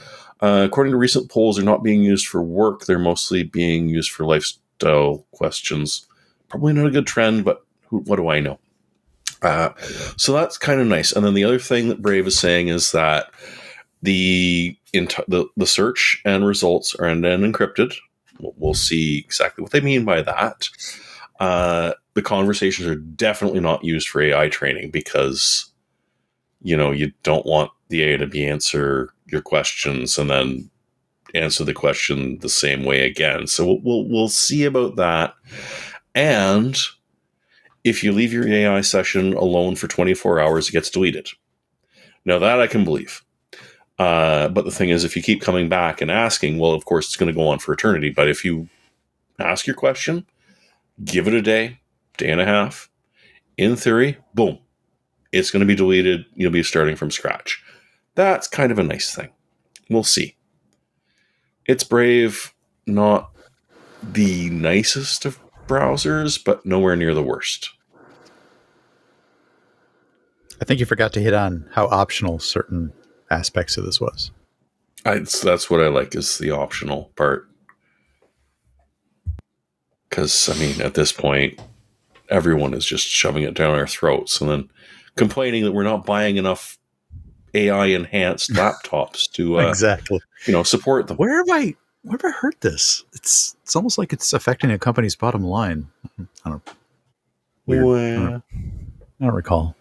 according to recent polls, are not being used for work. They're mostly being used for lifestyle questions. Probably not a good trend, but what do I know? So that's kind of nice. And then the other thing that Brave is saying is that the search and results are end-to-end encrypted. We'll see exactly what they mean by that. The conversations are definitely not used for AI training because, you don't want the AI to answer your questions and then answer the question the same way again. So we'll see about that. And if you leave your AI session alone for 24 hours, it gets deleted. Now that I can believe. But the thing is, if you keep coming back and asking, well, of course, it's going to go on for eternity. But if you ask your question, give it a day and a half, in theory, boom, it's going to be deleted. You'll be starting from scratch. That's kind of a nice thing. We'll see. It's Brave, not the nicest of browsers, but nowhere near the worst. I think you forgot to hit on how optional certain aspects of this was. That's what I like, is the optional part. Because, at this point, everyone is just shoving it down our throats and then complaining that we're not buying enough AI-enhanced laptops to exactly, support them. Where have I heard this? It's almost like it's affecting a company's bottom line. I don't. Weird. I don't recall.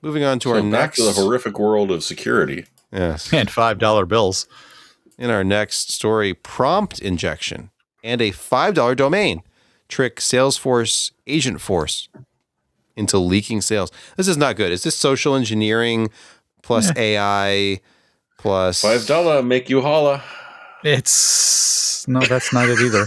Moving on to our next, back to the horrific world of security. Yes, and $5 bills. In our next story, prompt injection and a $5 domain trick Salesforce Agent Force into leaking sales. This is not good. Is this social engineering plus AI plus $5 make you holla? No, that's not it either.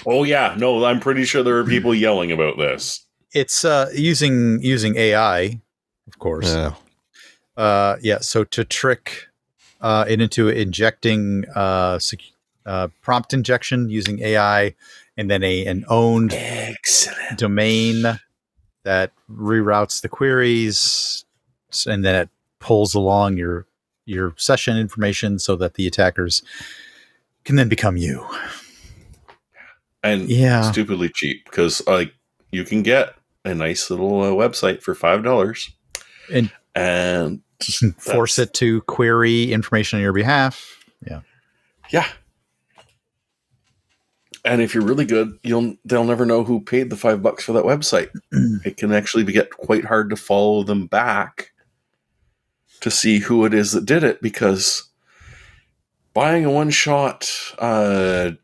Oh yeah, no, I'm pretty sure there are people yelling about this. It's using AI, of course. So to trick it into injecting prompt injection using AI, and then an owned domain that reroutes the queries, and then it pulls along your session information so that the attackers can then become you. And stupidly cheap, because you can get a nice little website for $5 and force it to query information on your behalf. Yeah. And if you're really good, they'll never know who paid the $5 for that website. It can actually get quite hard to follow them back to see who it is that did it, because buying a one-shot, one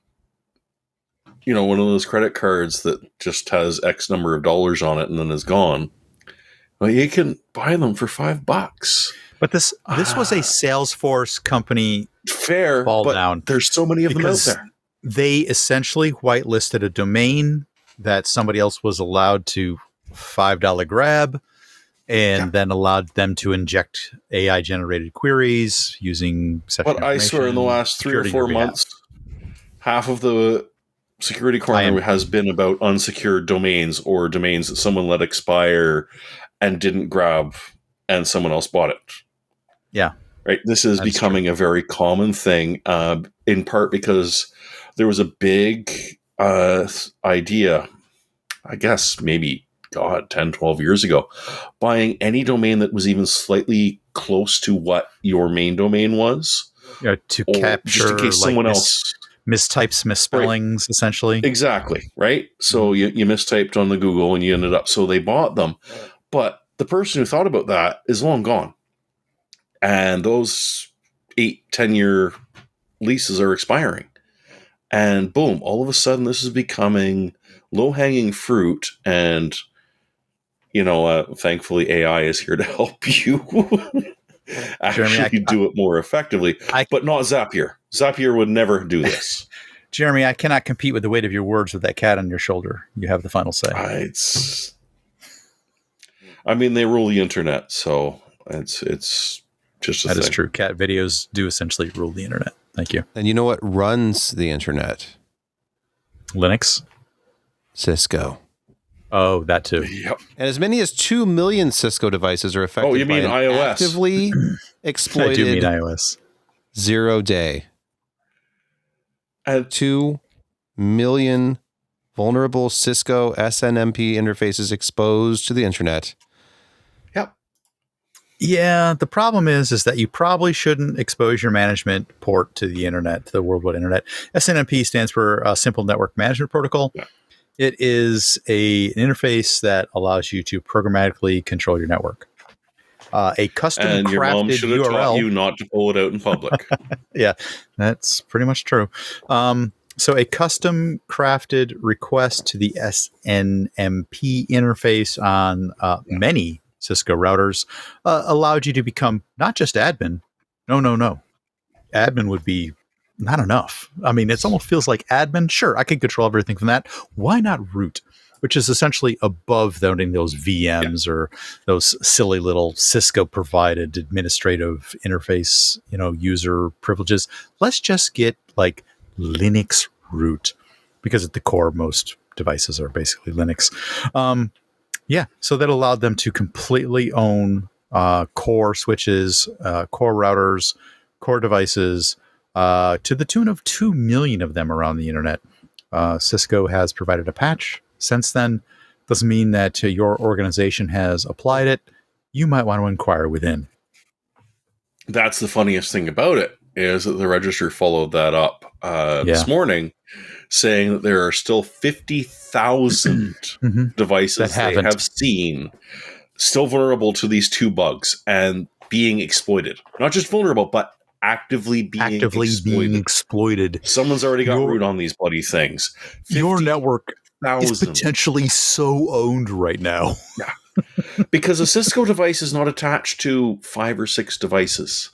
of those credit cards that just has X number of dollars on it and then is gone, well, you can buy them for $5. But this was a Salesforce company. Fair, but down. There's so many of them out there. They essentially whitelisted a domain that somebody else was allowed to $5 grab, and then allowed them to inject AI generated queries using session information. But I swear, in the last 3 or 4 months, half of the Security Corner has been about unsecured domains, or domains that someone let expire and didn't grab, and someone else bought it. Yeah. Right. This is becoming a very common thing, in part because there was a big idea, I guess maybe, 10, 12 years ago, buying any domain that was even slightly close to what your main domain was. Yeah, to capture, just in case someone else mistypes, misspellings, essentially. Exactly. Right. So you mistyped on the Google and you ended up, so they bought them. But the person who thought about that is long gone. And those 8-10 year leases are expiring. And boom, all of a sudden this is becoming low-hanging fruit, and thankfully AI is here to help you actually Jeremy, do it more effectively, but not Zapier. Zapier would never do this. Jeremy, I cannot compete with the weight of your words with that cat on your shoulder. You have the final say. They rule the internet, so it's just that is true. Cat videos do essentially rule the internet. Thank you. And you know what runs the internet? Linux? Cisco. Oh, that too. Yep. And as many as 2 million Cisco devices are affected you mean by iOS. actively exploited I do mean iOS. 0-day. 2 million vulnerable Cisco SNMP interfaces exposed to the internet. Yep. Yeah, the problem is that you probably shouldn't expose your management port to the internet, to the World Wide Internet. SNMP stands for Simple Network Management Protocol. Yeah. It is an interface that allows you to programmatically control your network. A custom crafted URL. And your mom should have taught you not to pull it out in public. Yeah, that's pretty much true. So a custom crafted request to the SNMP interface on many Cisco routers allowed you to become not just admin. No. Admin would be not enough. It almost feels like admin. Sure, I can control everything from that. Why not root? Which is essentially above owning those VMs or those silly little Cisco provided administrative interface, user privileges. Let's just get like Linux root, because at the core, most devices are basically Linux. So that allowed them to completely own core switches, core routers, core devices, to the tune of 2 million of them around the internet. Cisco has provided a patch since then. Doesn't mean that your organization has applied it. You might want to inquire within. That's the funniest thing about it, is that the Register followed that up this morning, saying that there are still 50,000 devices they have seen still vulnerable to these 2 bugs and being exploited. Not just vulnerable, but actively being exploited. Someone's already got root on these bloody things. Your network is potentially so owned right now. Yeah. Because a Cisco device is not attached to 5 or 6 devices.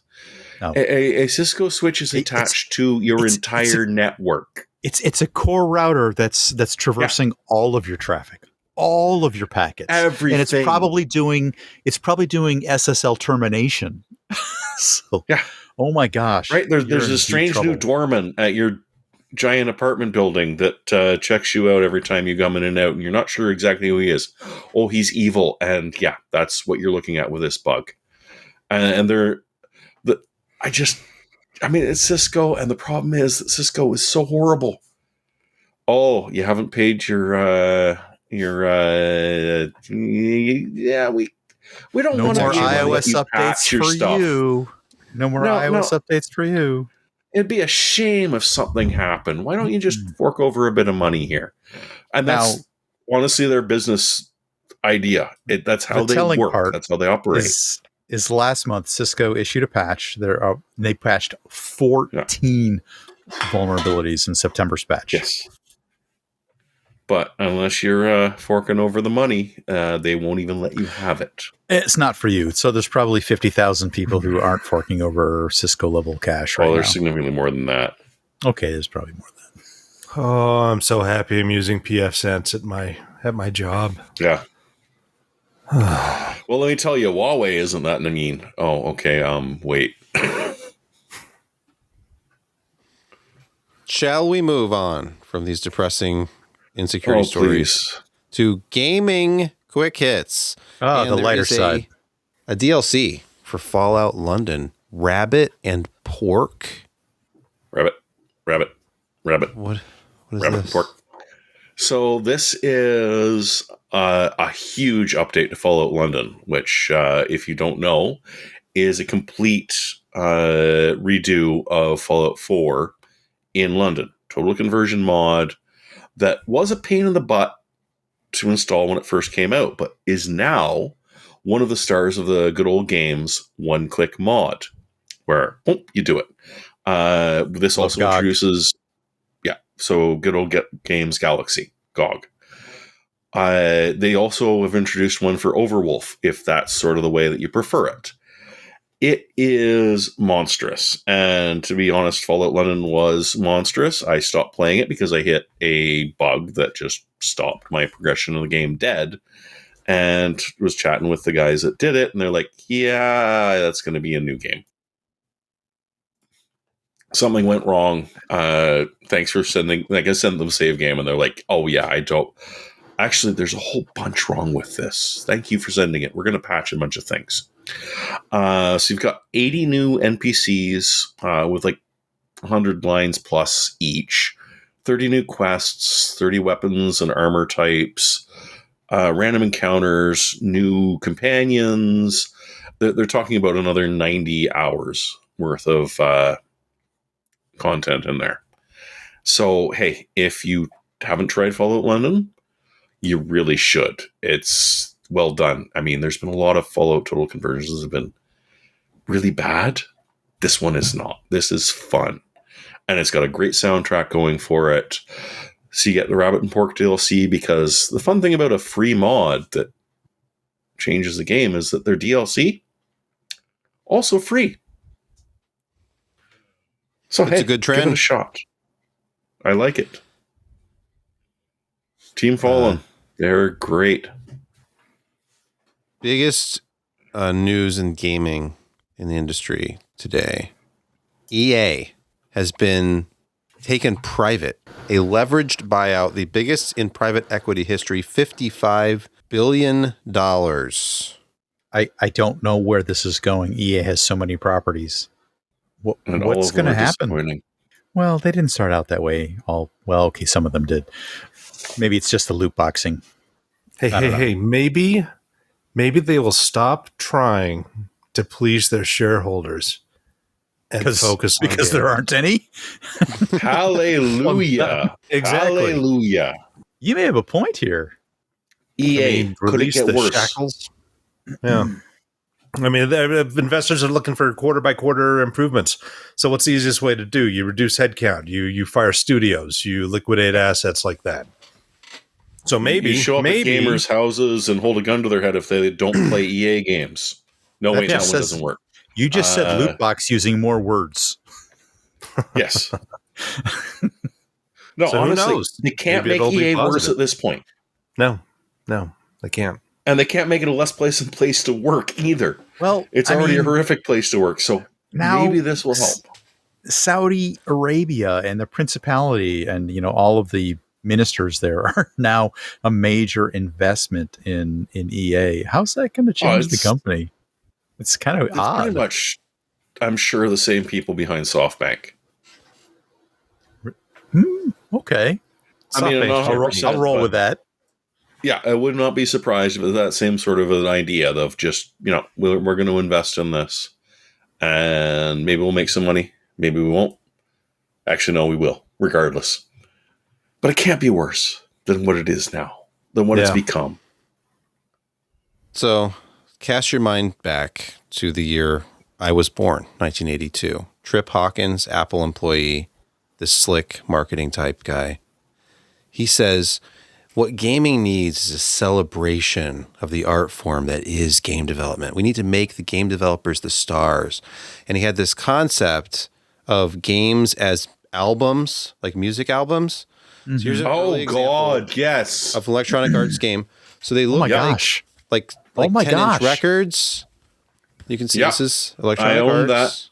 No. A Cisco switch is attached to your entire network. It's a core router that's traversing all of your traffic, all of your packets. Everything. And it's probably doing SSL termination. So oh my gosh. Right. There's a strange new doorman at your giant apartment building that checks you out every time you come in and out, and you're not sure exactly who he is. Oh, he's evil. And that's what you're looking at with this bug. And it's Cisco, and the problem is that Cisco is so horrible. Oh, you haven't paid we don't want more iOS updates for you. No more iOS updates for you. It'd be a shame if something happened. Why don't you just fork over a bit of money here? And that's honestly their business idea. That's how they work. That's how they operate. Is last month Cisco issued a patch. They patched 14 vulnerabilities in September's patch. Yes. But unless you're forking over the money, they won't even let you have it. It's not for you. So there's probably 50,000 people who aren't forking over Cisco level cache right now. There's significantly more than that. Okay, there's probably more than that. Oh, I'm so happy I'm using pfSense at my job. Yeah. Well, let me tell you, Huawei isn't that mean. Oh, okay. Wait. Shall we move on from these depressing insecurity stories to gaming quick hits? And the lighter side. A DLC for Fallout London. Rabbit and pork. Rabbit. What is Rabbit this? And pork. So this is a huge update to Fallout London, which, if you don't know, is a complete redo of Fallout 4 in London. Total conversion mod that was a pain in the butt to install when it first came out, but is now one of the stars of the good old games one-click mod, where you do it. This also introduces... So good old games Galaxy, GOG. They also have introduced one for Overwolf, if that's sort of the way that you prefer it. It is monstrous. And to be honest, Fallout London was monstrous. I stopped playing it because I hit a bug that just stopped my progression of the game dead. And was chatting with the guys that did it, and they're like, yeah, that's going to be a new game. Something went wrong. Thanks for sending. Like, I sent them a save game, and they're like, oh, yeah, I don't. Actually, there's a whole bunch wrong with this. Thank you for sending it. We're going to patch a bunch of things. So you've got 80 new NPCs with like 100 lines plus each, 30 new quests, 30 weapons and armor types, random encounters, new companions. They're talking about another 90 hours worth of content in there. So, hey, if you haven't tried Fallout London, you really should. It's well done. I mean, there's been a lot of Fallout Total Conversions that have been really bad. This one is not. This is fun. And it's got a great soundtrack going for it. So you get the Rabbit and Pork DLC, because the fun thing about a free mod that changes the game is that their DLC also free. So it's a good trend. Give it a shot. I like it. Team Fallen, they're great. Biggest news in gaming in the industry today. EA has been taken private. A leveraged buyout, the biggest in private equity history, $55 billion. I don't know where this is going. EA has so many properties. What's going to happen? Well, they didn't start out that way. Okay, some of them did. Maybe it's just the loot boxing. Hey, maybe they will stop trying to please their shareholders and focus on because there aren't any. Hallelujah. Exactly. Hallelujah. You may have a point here. EA, could it get worse? Shackles? Yeah. I mean, the investors are looking for quarter by quarter improvements. So what's the easiest way to do? You reduce headcount. You fire studios. You liquidate assets like that. So maybe you show up at gamers' houses and hold a gun to their head if they don't play EA games. No, wait, that one doesn't work. You just said loot box using more words. Yes. No, so honestly, they can't make EA worse at this point. No, they can't. And they can't make it a less pleasant place to work either. Well, it's already a horrific place to work. So now maybe this will help. Saudi Arabia and the Principality and, all of the ministers there are now a major investment in EA. How's that going to change the company? It's kind of odd. Pretty much, I'm sure, the same people behind SoftBank. Okay. I mean, I'll roll with that. Yeah, I would not be surprised with that same sort of an idea of just, we're going to invest in this and maybe we'll make some money. Maybe we won't. Actually, no, we will, regardless. But it can't be worse than what it is now, than what it's become. So cast your mind back to the year I was born, 1982. Trip Hawkins, Apple employee, this slick marketing type guy. He says, what gaming needs is a celebration of the art form that is game development. We need to make the game developers the stars. And he had this concept of games as albums, like music albums. Mm-hmm. So here's an early God, yes. Of Electronic Arts game. So they look like 10-inch records. You can see this is Electronic Arts. That.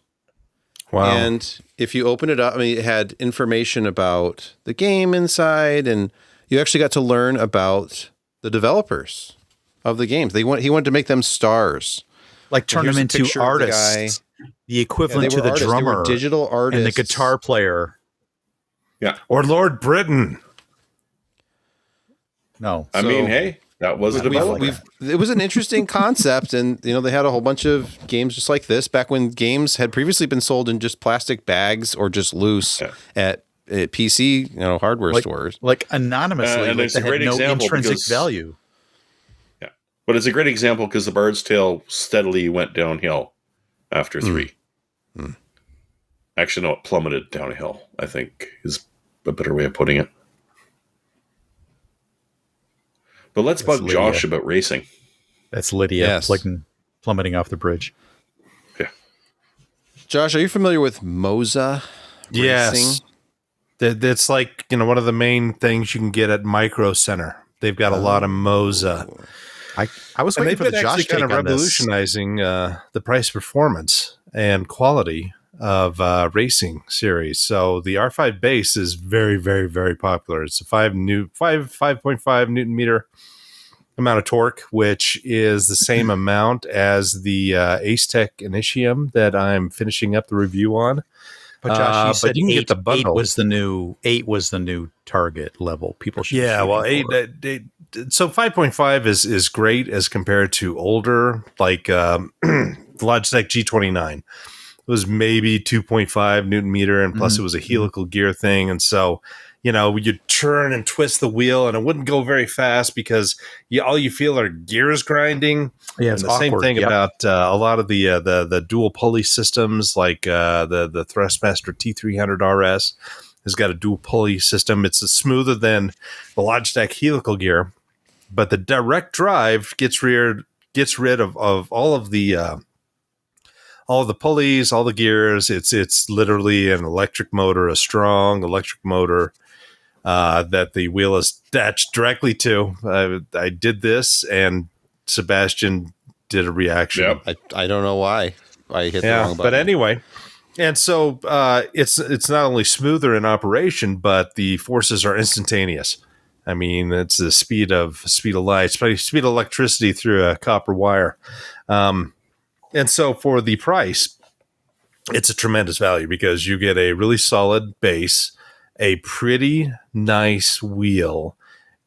Wow. And if you open it up, it had information about the game inside, and you actually got to learn about the developers of the games. He wanted to make them stars. Like turn them into artists. The equivalent to the artists. Drummer. Digital artists. And the guitar player. Yeah. Or Lord Britain. No. I mean, hey, that was a development. It was an interesting concept, and they had a whole bunch of games just like this back when games had previously been sold in just plastic bags or just loose at PC, hardware stores, like anonymously, and it's a great example intrinsic value. Yeah, but it's a great example because the Bard's Tale steadily went downhill after 3. Actually, no, it plummeted downhill, I think is a better way of putting it. But let's bug Josh about racing. That's Lydia plummeting off the bridge. Yeah. Josh, are you familiar with Moza Yes. Racing? It's like, one of the main things you can get at Micro Center. They've got a lot of Moza. I was waiting for the Josh kind of take on revolutionizing the price performance and quality of racing series. So the R5 base is very, very, very popular. It's a 5.5 Newton meter amount of torque, which is the same amount as the Acetec Initium that I'm finishing up the review on. But Josh, you said you can get the bundle. 8 was the new target level. People should. Yeah, well, 8. So 5.5 is great as compared to older, like the Logitech G29. It was maybe 2.5 Newton meter, and plus it was a helical gear thing, and so you'd turn and twist the wheel, and it wouldn't go very fast because all you feel are gears grinding. Yeah, it's the same thing about a lot of the dual pulley systems, like the Thrustmaster T300 RS has got a dual pulley system. It's smoother than the Logitech helical gear, but the direct drive gets rid of all of the pulleys, all the gears. It's literally an electric motor, a strong electric motor that the wheel is attached directly to. I did this, and Sebastian did a reaction. Yep. I don't know why I hit the wrong button. But anyway, and so it's not only smoother in operation, but the forces are instantaneous. I mean, it's the speed of light, speed of electricity through a copper wire. And so for the price, it's a tremendous value because you get a really solid base, a pretty nice wheel,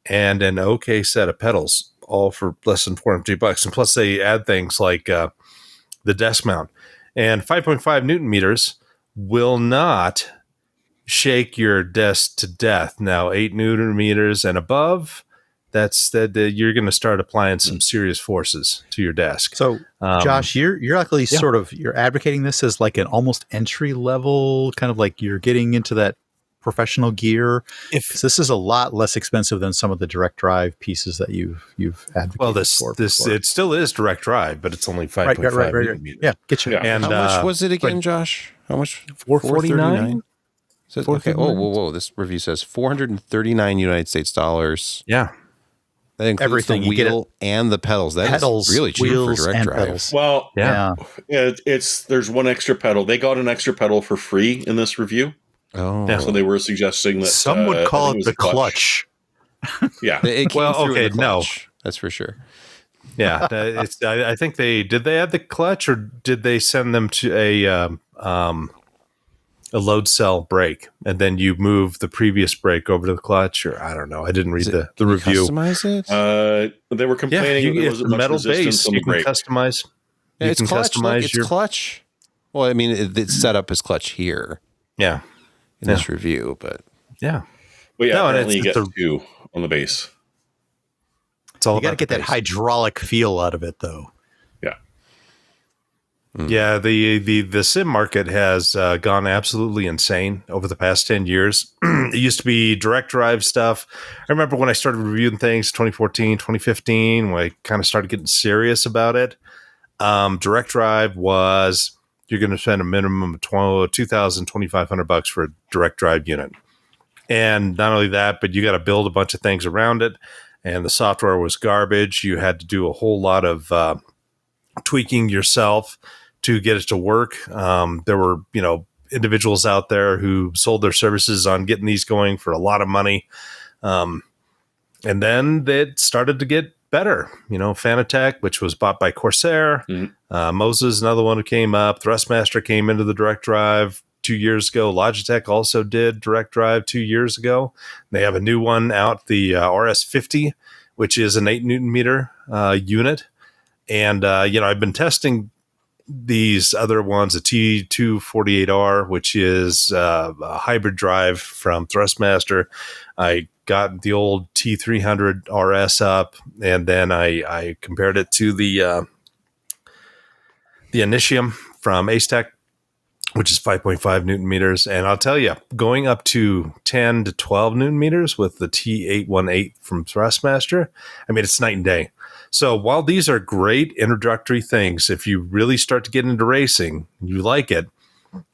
and an okay set of pedals, all for less than $450. And plus they add things like the desk mount. And 5.5 Newton meters will not shake your desk to death. Now, 8 Newton meters and above, you're going to start applying some serious forces to your desk. So, Josh, you're actually you're advocating this as like an almost entry level, kind of like you're getting into that professional gear. Because this is a lot less expensive than some of the direct drive pieces that you've advocated. Well, this it still is direct drive, but it's only 5.5 Newton meters. Yeah, get you. Yeah. And how much was it again, Josh? How much? $449. So, okay. Whoa! This review says $439 United States dollars. Yeah. That includes everything. The wheel and the pedals. That is really cheap for direct drive. Pedals. Well, there's one extra pedal. They got an extra pedal for free in this review. Oh, yeah. So they were suggesting that some would call it the clutch. Yeah. It came through in the clutch. That's for sure. Yeah, I think they add the clutch, or did they send them to a load cell brake, and then you move the previous brake over to the clutch, or I don't know. I didn't read the review. Customize it? They were complaining that there wasn't much metal resistance base. on the You can brake. customize. Yeah, you it's can clutch. customize Look, it's clutch. Well, I mean, it's set up as clutch here. Yeah. In this review, but yeah. Well, yeah, apparently you get 2 on the base. It's all you got to get that hydraulic feel out of it, though. Yeah. Yeah, the sim market has gone absolutely insane over the past 10 years. It used to be direct drive stuff. I remember when I started reviewing things 2014, 2015, when I kind of started getting serious about it. Direct drive was you're going to spend a minimum of $2,500 for a direct drive unit. And not only that, but you got to build a bunch of things around it. And the software was garbage. You had to do a whole lot of tweaking yourself to get it to work. There were, individuals out there who sold their services on getting these going for a lot of money. And then it started to get better. Fanatec, which was bought by Corsair. Moses, another one who came up. Thrustmaster came into the direct drive 2 years ago. Logitech also did direct drive 2 years ago. They have a new one out, the RS50, which is an 8 Newton meter unit. And, I've been testing these other ones, a T248R, which is a hybrid drive from Thrustmaster. I got the old T300 RS up, and then I compared it to the Initium from Acetec, which is 5.5 Newton meters. And I'll tell you, going up to 10 to 12 Newton meters with the T818 from Thrustmaster, I mean, it's night and day. So while these are great introductory things, if you really start to get into racing and you like it,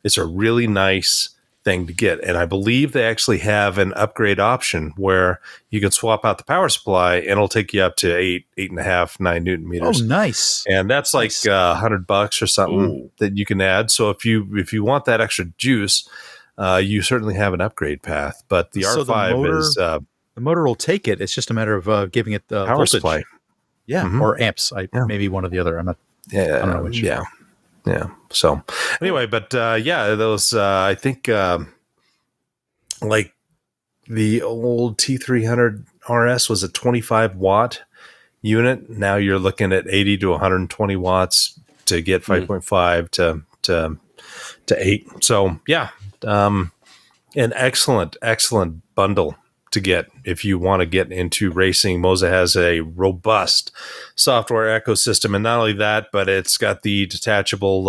it's a really nice thing to get. And I believe they actually have an upgrade option where you can swap out the power supply and it'll take you up to 8.5, 9 Newton meters. Oh, nice. And that's like $100 or something that you can add. So if you want that extra juice, you certainly have an upgrade path. But the R5 is the motor will take it. It's just a matter of giving it the power voltage. Supply. Yeah, or amps. Maybe one or the other. I'm not. Yeah, I don't know which. Yeah. So anyway, but those I think like the old T300 RS was a 25 watt unit. Now you're looking at 80 to 120 watts to get 5.5 to 8. So an excellent bundle to get if you want to get into racing. Moza has a robust software ecosystem, and not only that, but it's got the detachable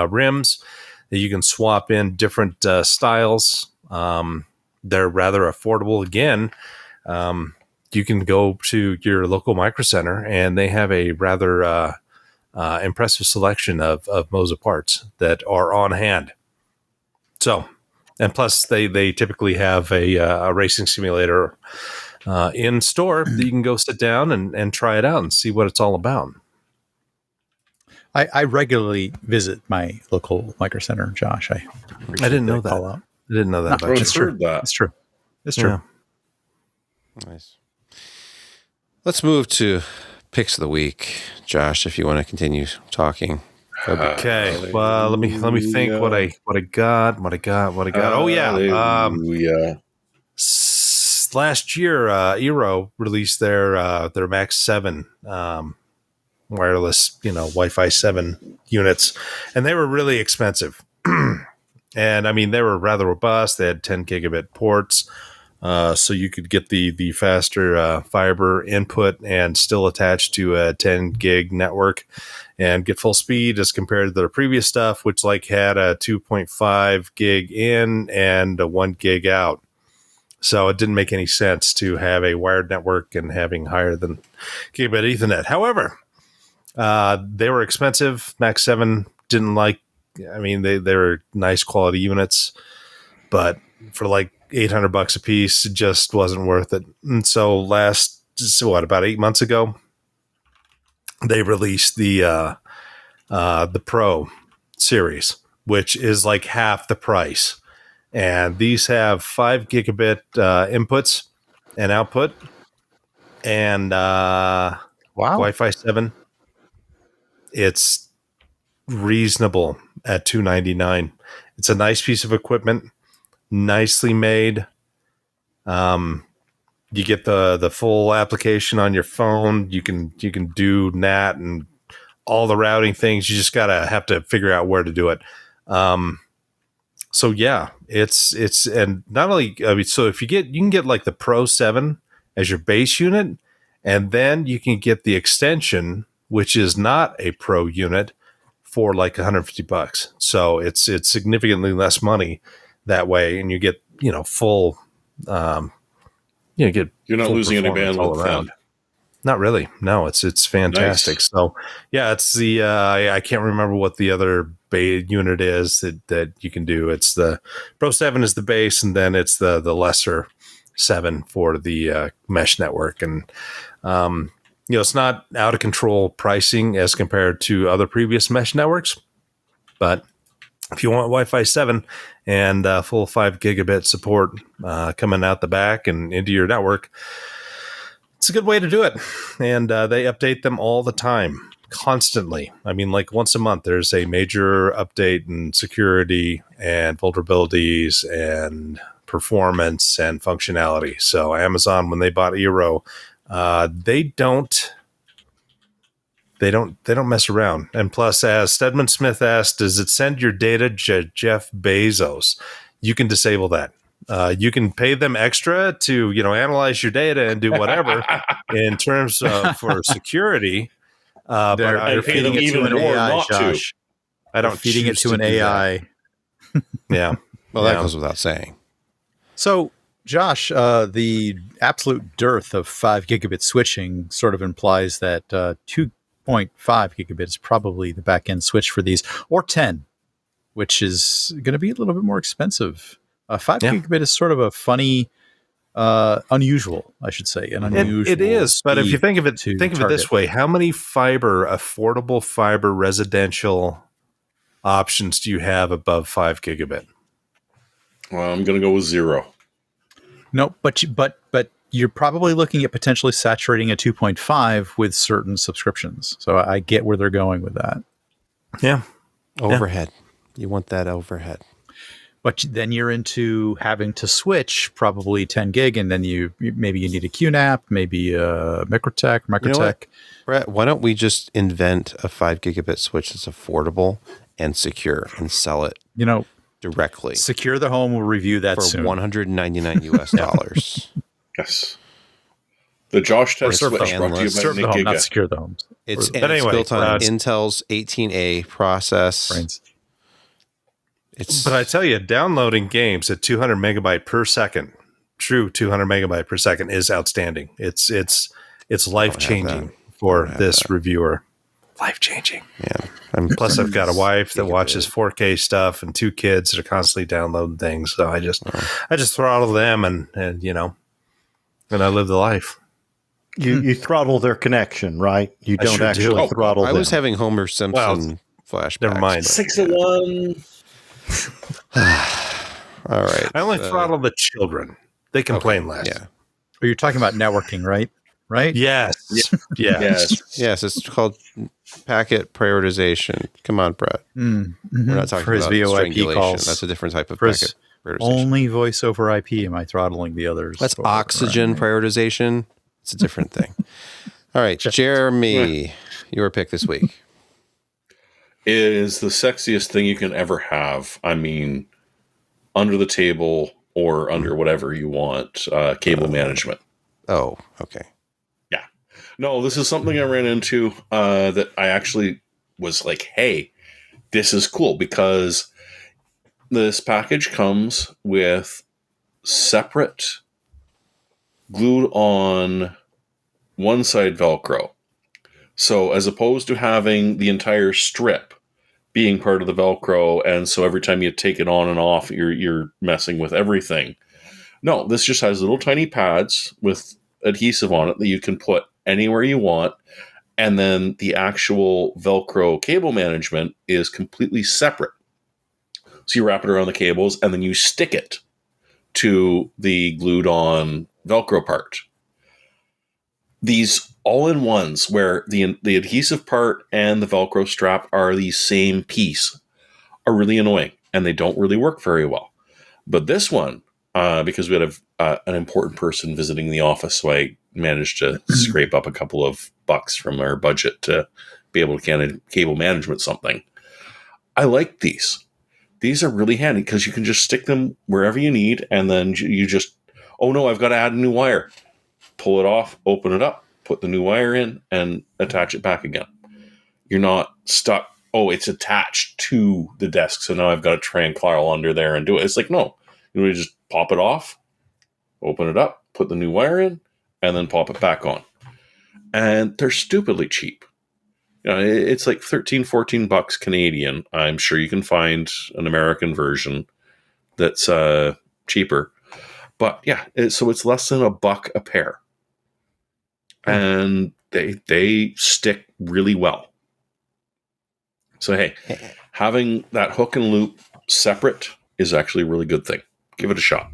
rims that you can swap in different styles. They're rather affordable. Again, you can go to your local micro center, and they have a rather impressive selection of Moza parts that are on hand. So. And plus, they typically have a racing simulator in store that you can go sit down and try it out and see what it's all about. I regularly visit my local micro center, Josh. I didn't know that. I didn't know that. It's true. It's true. It's true. Yeah. Nice. Let's move to picks of the week, Josh. If you want to continue talking. Okay. Well, let me think what I got. Oh yeah. Last year, Eero released their Max 7 wireless, Wi-Fi 7 units, and they were really expensive. And I mean, they were rather robust. They had 10 gigabit ports, so you could get the faster fiber input and still attach to a 10 gig network and get full speed as compared to their previous stuff, which had a 2.5 gig in and a 1 gig out. So it didn't make any sense to have a wired network and having higher than gigabit Ethernet. However, they were expensive. Max 7 didn't they were nice quality units, but for $800 a piece, it just wasn't worth it. And so about 8 months ago, they released the Pro series, which is half the price. And these have 5 gigabit inputs and output, and Wi-Fi 7. It's reasonable at $299. It's a nice piece of equipment, nicely made. You get the full application on your phone. You can do NAT and all the routing things. You just have to figure out where to do it. So yeah, it's and not only so if you can get the Pro 7 as your base unit, and then you can get the extension, which is not a Pro unit, for $150. So it's significantly less money that way, and you get full. You're not losing any bandwidth around. Not really. No, it's fantastic. Nice. So yeah, it's the I can't remember what the other unit is that you can do. It's the Pro 7 is the base, and then it's the lesser 7 for the mesh network. And it's not out of control pricing as compared to other previous mesh networks, but if you want Wi-Fi 7 and full 5 gigabit support coming out the back and into your network, it's a good way to do it. And they update them all the time, constantly. I mean, once a month, there's a major update in security and vulnerabilities and performance and functionality. So Amazon, when they bought Eero, they don't mess around. And plus, as Stedman Smith asked, does it send your data to Jeff Bezos? You can disable that. You can pay them extra to, analyze your data and do whatever in terms of for security. But I'm feeding it to an AI, Josh. I don't feeding it to an AI. Yeah. Well, that goes without saying. So, Josh, the absolute dearth of 5 gigabit switching sort of implies that 2.5 gigabit is probably the back end switch for these, or 10, which is going to be a little bit more expensive. 5 gigabit is sort of a funny, unusual, I should say, an unusual. It is, but if you think of it this way: how many affordable fiber residential options do you have above 5 gigabit? Well, I'm going to go with 0. No, but you're probably looking at potentially saturating a 2.5 with certain subscriptions. So I get where they're going with that. Yeah. Overhead. You want that overhead. But then you're into having to switch probably 10 gig, and then maybe you need a QNAP, maybe a Microtech. You know what, Brett, why don't we just invent a 5 gigabit switch that's affordable and secure and sell it directly? Secure the Home will review that for soon. $199 US. Yes. The Josh test switch brought to you by Serve the Home, not Secure the Home. It's built on Intel's 18A process. Brains. But I tell you, downloading games at 200 megabyte per second, true 200 megabyte per second, is outstanding. It's life changing for this reviewer. Life changing. Yeah. Plus, I've got a wife that watches 4K stuff and 2 kids that are constantly downloading things. So I just throttle them and I live the life. You throttle their connection, right? You don't actually throttle them. I was having Homer Simpson flashbacks. Never mind. 6 to 1. All right. I only throttle the children. They complain less. Yeah. Oh, you're talking about networking, right? Right? Yes. Yes. It's called packet prioritization. Come on, Brett. Mm-hmm. We're not talking for his about VoIP strangulation. calls. That's a different type of for packet prioritization. Only voice over IP am I throttling the others. That's oxygen prioritization. It's a different thing. All right, Jeremy, your pick this week is the sexiest thing you can ever have. I mean, under the table or under whatever you want, cable management. Oh, okay. Yeah. No, this is something I ran into that I actually was like, hey, this is cool, because this package comes with separate glued on one side Velcro. So as opposed to having the entire strip being part of the Velcro, and so every time you take it on and off, you're messing with everything. No, this just has little tiny pads with adhesive on it that you can put anywhere you want, and then the actual Velcro cable management is completely separate. So you wrap it around the cables, and then you stick it to the glued-on Velcro part. These all-in-ones where the adhesive part and the Velcro strap are the same piece are really annoying, and they don't really work very well. But this one, because we had an important person visiting the office, so I managed to scrape up a couple of bucks from our budget to be able to cable management something. I like these. These are really handy because you can just stick them wherever you need, and then you just, oh no, I've got to add a new wire. Pull it off, open it up, put the new wire in, and attach it back again. You're not stuck, oh, it's attached to the desk, so now I've got to try and crawl under there and do it. It's like, no, you just pop it off, open it up, put the new wire in, and then pop it back on. And they're stupidly cheap. It's like $13-14 Canadian. I'm sure you can find an American version that's cheaper. But yeah, so it's less than $1 a pair. And they stick really well. So hey, having that hook and loop separate is actually a really good thing. Give it a shot.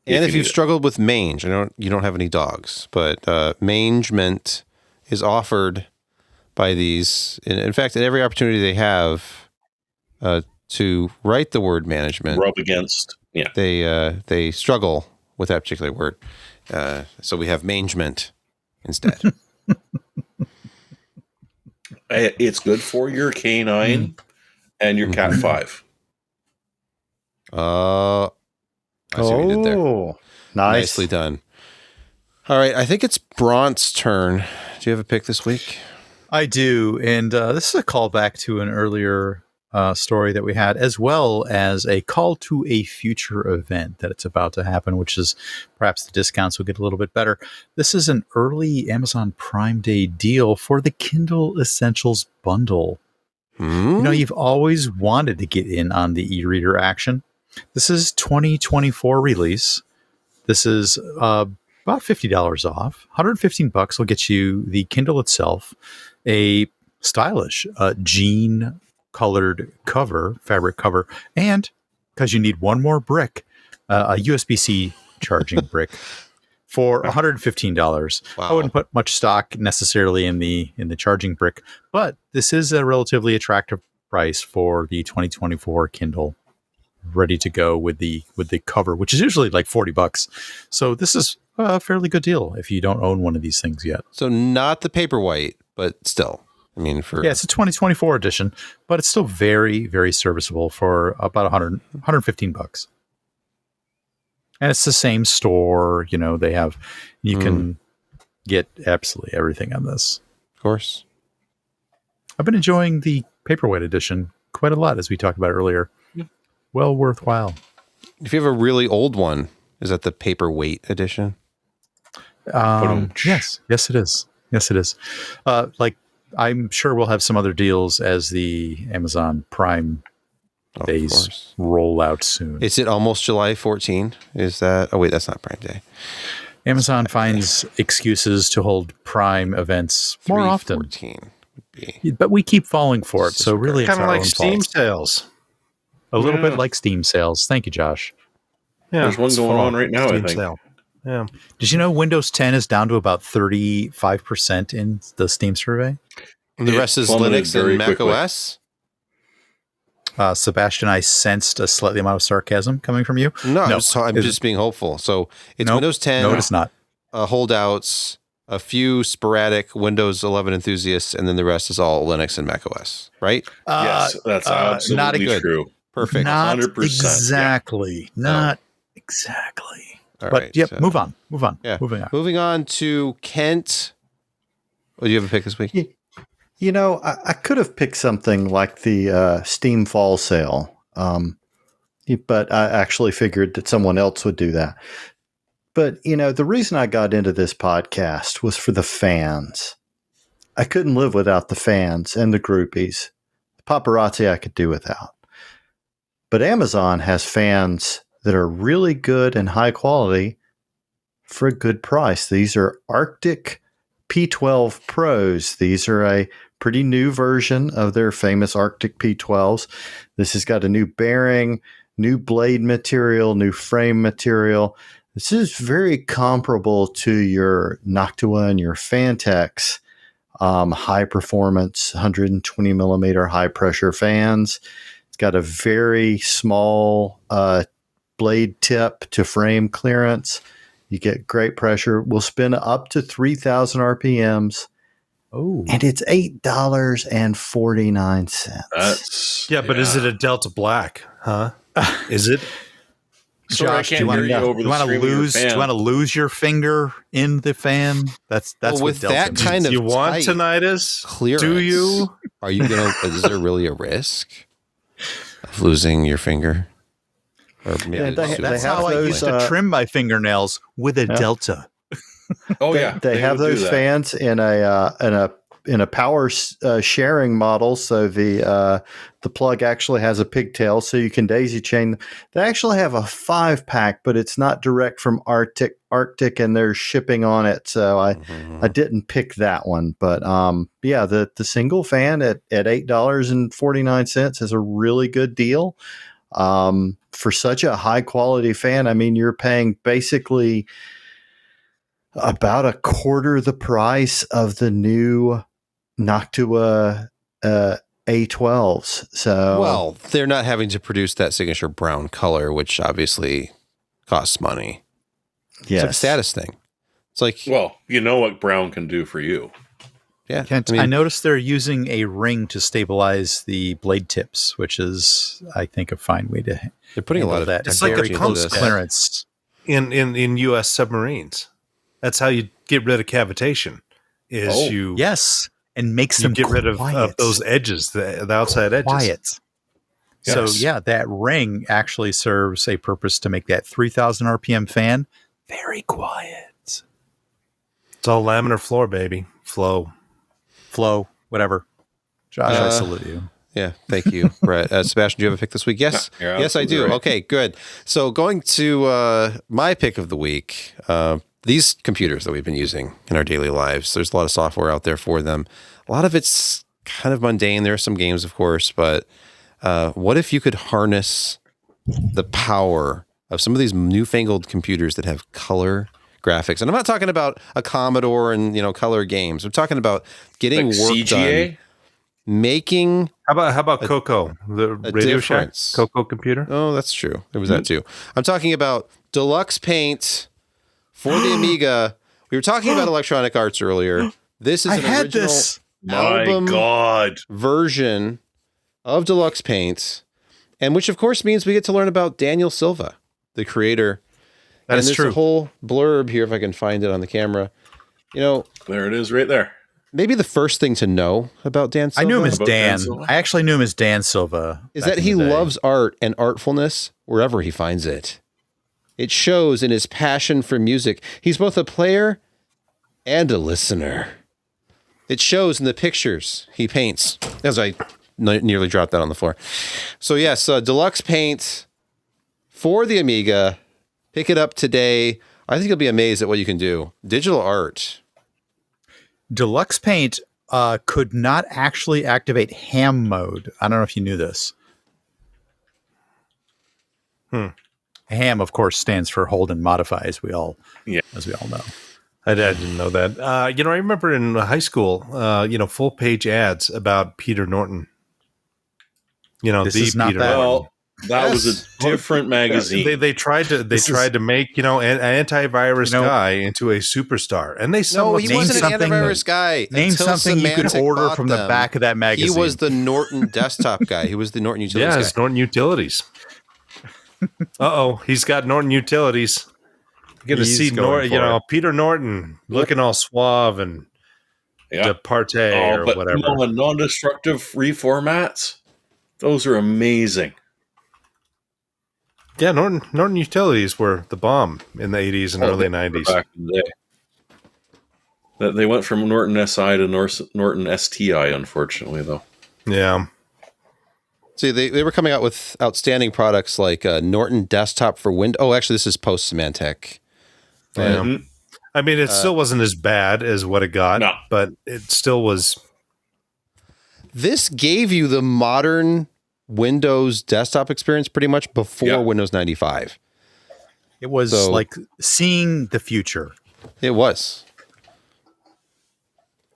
And if you've struggled with mange, you don't have any dogs, but mangement is offered by these. In fact, at every opportunity they have to write the word management, rub against, they struggle with that particular word. So we have mangement instead. It's good for your canine and your Cat 5. I see what you did there. Nice. Nicely done. All right, I think it's Brant's turn. Do you have a pick this week? I do, and this is a callback to an earlier story that we had, as well as a call to a future event that it's about to happen, which is perhaps the discounts will get a little bit better. This is an early Amazon Prime Day deal for the Kindle Essentials bundle. You've always wanted to get in on the e-reader action. This is 2024 release. This is about $50 off. $115 will get you the Kindle itself, a stylish jean colored cover, fabric cover, and because you need one more brick, a USB-C charging brick for $115. Wow. I wouldn't put much stock necessarily in the charging brick, but this is a relatively attractive price for the 2024 Kindle, ready to go with the cover, which is usually like $40. So this is a fairly good deal if you don't own one of these things yet. So not the Paperwhite, but still. I mean, it's a 2024 edition, but it's still very, very serviceable for about $115. And it's the same store, they have, you can get absolutely everything on this. Of course. I've been enjoying the Paperwhite edition quite a lot, as we talked about earlier. Well worthwhile. If you have a really old one, is that the Paperweight edition? Yes, it is. Yes, it is. I'm sure we'll have some other deals as the Amazon Prime days roll out soon. Is it almost July 14? Is that? Oh, wait, that's not Prime Day. Amazon finds excuses to hold Prime events more often. 14 would be. But we keep falling for it. So really, it's kind of like Steam fault. sales. A little bit like Steam sales. Thank you, Josh. Yeah, there's one going on right now, Steam I think. Sale. Yeah. Did you know Windows 10 is down to about 35% in the Steam survey? And the rest is Linux and Mac OS? Sebastian, I sensed a slightly amount of sarcasm coming from you. No, I'm just being hopeful. So it's Windows 10. No, it's not. Holdouts, a few sporadic Windows 11 enthusiasts, and then the rest is all Linux and Mac OS, right? Yes, that's absolutely true. Perfect. Not 100%. exactly. Not exactly. All but right, yep, so, move on. Yeah. Moving on to Kent. What do you have a pick this week? I could have picked something like the Steam Fall Sale, but I actually figured that someone else would do that. But, the reason I got into this podcast was for the fans. I couldn't live without the fans and the groupies. The paparazzi I could do without. But Amazon has fans that are really good and high quality for a good price. These are Arctic P12 Pros. These are a pretty new version of their famous Arctic P12s. This has got a new bearing, new blade material, new frame material. This is very comparable to your Noctua and your Fantex high performance 120 millimeter high pressure fans. It's got a very small blade tip to frame clearance. You get great pressure. Will spin up to 3,000 RPMs. Oh, and it's $8.49. But is it a Delta Black? Huh? Is it? Josh, do you want to lose your finger in the fan? That's with that kind of you want tinnitus clearance. Do you? Are you gonna? Is there really a risk of losing your finger? Or that's how I used to trim my fingernails with a Delta. They have those fans in a power sharing model, so the plug actually has a pigtail, so you can daisy chain. They actually have a 5-pack, but it's not direct from Arctic, and they're shipping on it. So I didn't pick that one, but the single fan at $8.49 is a really good deal. For such a high quality fan, I mean, you're paying basically about a quarter the price of the new Noctua A12s. So, they're not having to produce that signature brown color, which obviously costs money. Yes. It's like a status thing. It's like, you know what brown can do for you. Yeah. Kent, I noticed they're using a ring to stabilize the blade tips, which is, I think, a fine way to. They're putting a lot of that. It's like a pump clearance in U.S. submarines. That's how you get rid of cavitation. Yes, and makes them get rid of those edges, the outside edges. Quiet. So yeah, that ring actually serves a purpose to make that 3,000 RPM fan very quiet. It's all laminar floor, baby. Flow, whatever. Josh, I salute you. Yeah, thank you, Brett. Sebastian, do you have a pick this week? Yes, yes, I do. Right. Okay, good. So going to my pick of the week, these computers that we've been using in our daily lives, there's a lot of software out there for them. A lot of it's kind of mundane. There are some games, of course, but what if you could harness the power of some of these newfangled computers that have color graphics? And I'm not talking about a Commodore and color games. I'm talking about getting work CGA? Done. Making how about Coco, the Radio Shack Coco computer? Oh, that's true. There was that too. I'm talking about deluxe paint for the Amiga. We were talking about Electronic Arts earlier. This is an original album version of deluxe paint, and which of course means we get to learn about Daniel Silva, the creator. That is true. There's a whole blurb here if I can find it on the camera. There it is, right there. Maybe the first thing to know about Dan Silva. I knew him as Dan. I actually knew him as Dan Silva. Is that he loves art and artfulness wherever he finds it. It shows in his passion for music. He's both a player and a listener. It shows in the pictures he paints. As I nearly dropped that on the floor. So yes, deluxe paint for the Amiga. Pick it up today. I think you'll be amazed at what you can do. Digital art. Deluxe Paint could not actually activate ham mode. I don't know if you knew this. Ham, of course, stands for hold and modify, as we all know. I didn't know that. I remember in high school, full page ads about Peter Norton. This is not Peter that. Norton. That was a different magazine. They tried to make an antivirus guy into a superstar, and they he wasn't an antivirus guy. Name something you could order from the back of that magazine. He was the Norton desktop guy. He was the Norton Utilities guy. It's Norton Utilities. He's got Norton Utilities. You're going to see Peter Norton looking all suave and departee or whatever. Non-destructive reformats, those are amazing. Yeah, Norton Utilities were the bomb in the 80s and early 90s. Back in the day. They went from Norton SI to Norton STI, unfortunately, though. Yeah. See, they were coming out with outstanding products like Norton Desktop for Windows. Oh, actually, this is post Symantec. I mean, it still wasn't as bad as what it got, but it still was. This gave you the modern Windows desktop experience pretty much before Windows 95. It was like seeing the future. It was.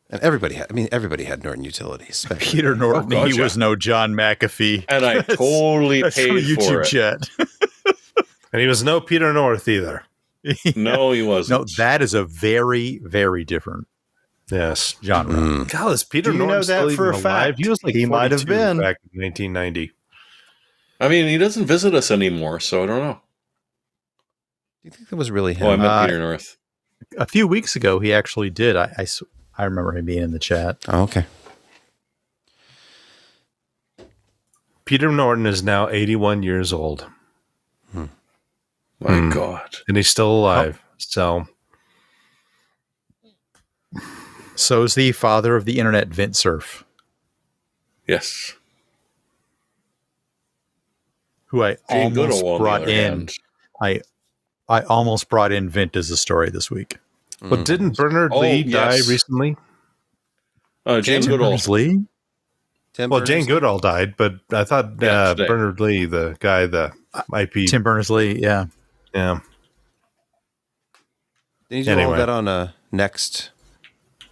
And everybody had Norton Utilities. Peter Norton, he was no John McAfee. And I totally paid for it. Chat. And he was no Peter North either. No, he wasn't. No, that is a very, very different genre. God, is Peter Norton still even alive? He was like he might have been back in 1990. I mean, he doesn't visit us anymore, so I don't know. Do you think that was really him? Oh, I met Peter North. A few weeks ago, he actually did. I remember him being in the chat. Oh, okay. Peter Norton is now 81 years old. My God. And he's still alive. So is the father of the internet, Vint Cerf. Yes. Who I almost brought in. I almost brought in Vint as a story this week. But didn't Bernard Lee die recently? Jane Goodall. Lee? Jane Goodall died, but I thought Bernard Lee, the guy, the IP. Tim Berners-Lee, yeah. Yeah. Did you do all of that on a Next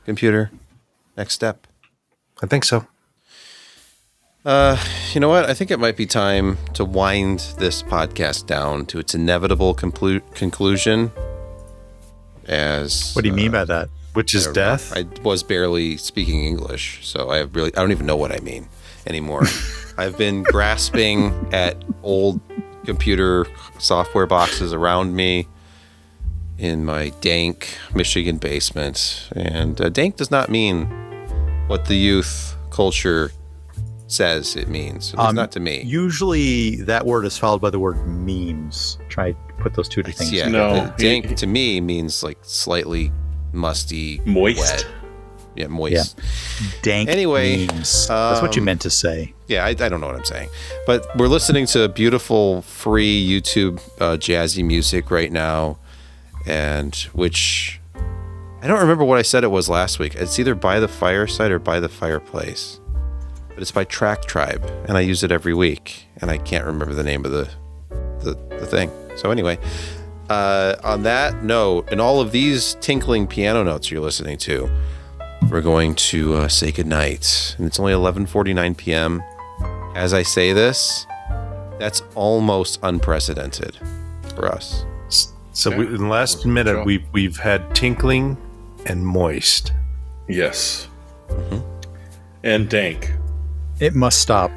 computer? Next Step? I think so. You know what? I think it might be time to wind this podcast down to its inevitable conclusion. What do you mean by that? Which is death? I was barely speaking English, so I don't even know what I mean anymore. I've been grasping at old computer software boxes around me in my dank Michigan basement. And dank does not mean what the youth culture says it means. It's not to me. Usually that word is followed by the word memes. Try to put those two things. Yeah, no. Dank to me means like slightly musty, moist. Wet. Yeah, moist. Yeah. Dank anyway, memes. That's what you meant to say. Yeah, I don't know what I'm saying. But we're listening to beautiful, free YouTube jazzy music right now, and which I don't remember what I said it was last week. It's either By the Fireside or By the Fireplace. But it's by Track Tribe, and I use it every week, and I can't remember the name of the thing. So anyway, on that note, and all of these tinkling piano notes you're listening to, we're going to say goodnight. And it's only 11:49 p.m. As I say this, that's almost unprecedented for us. So in the last minute, we've had tinkling and moist. Yes. And dank. It must stop.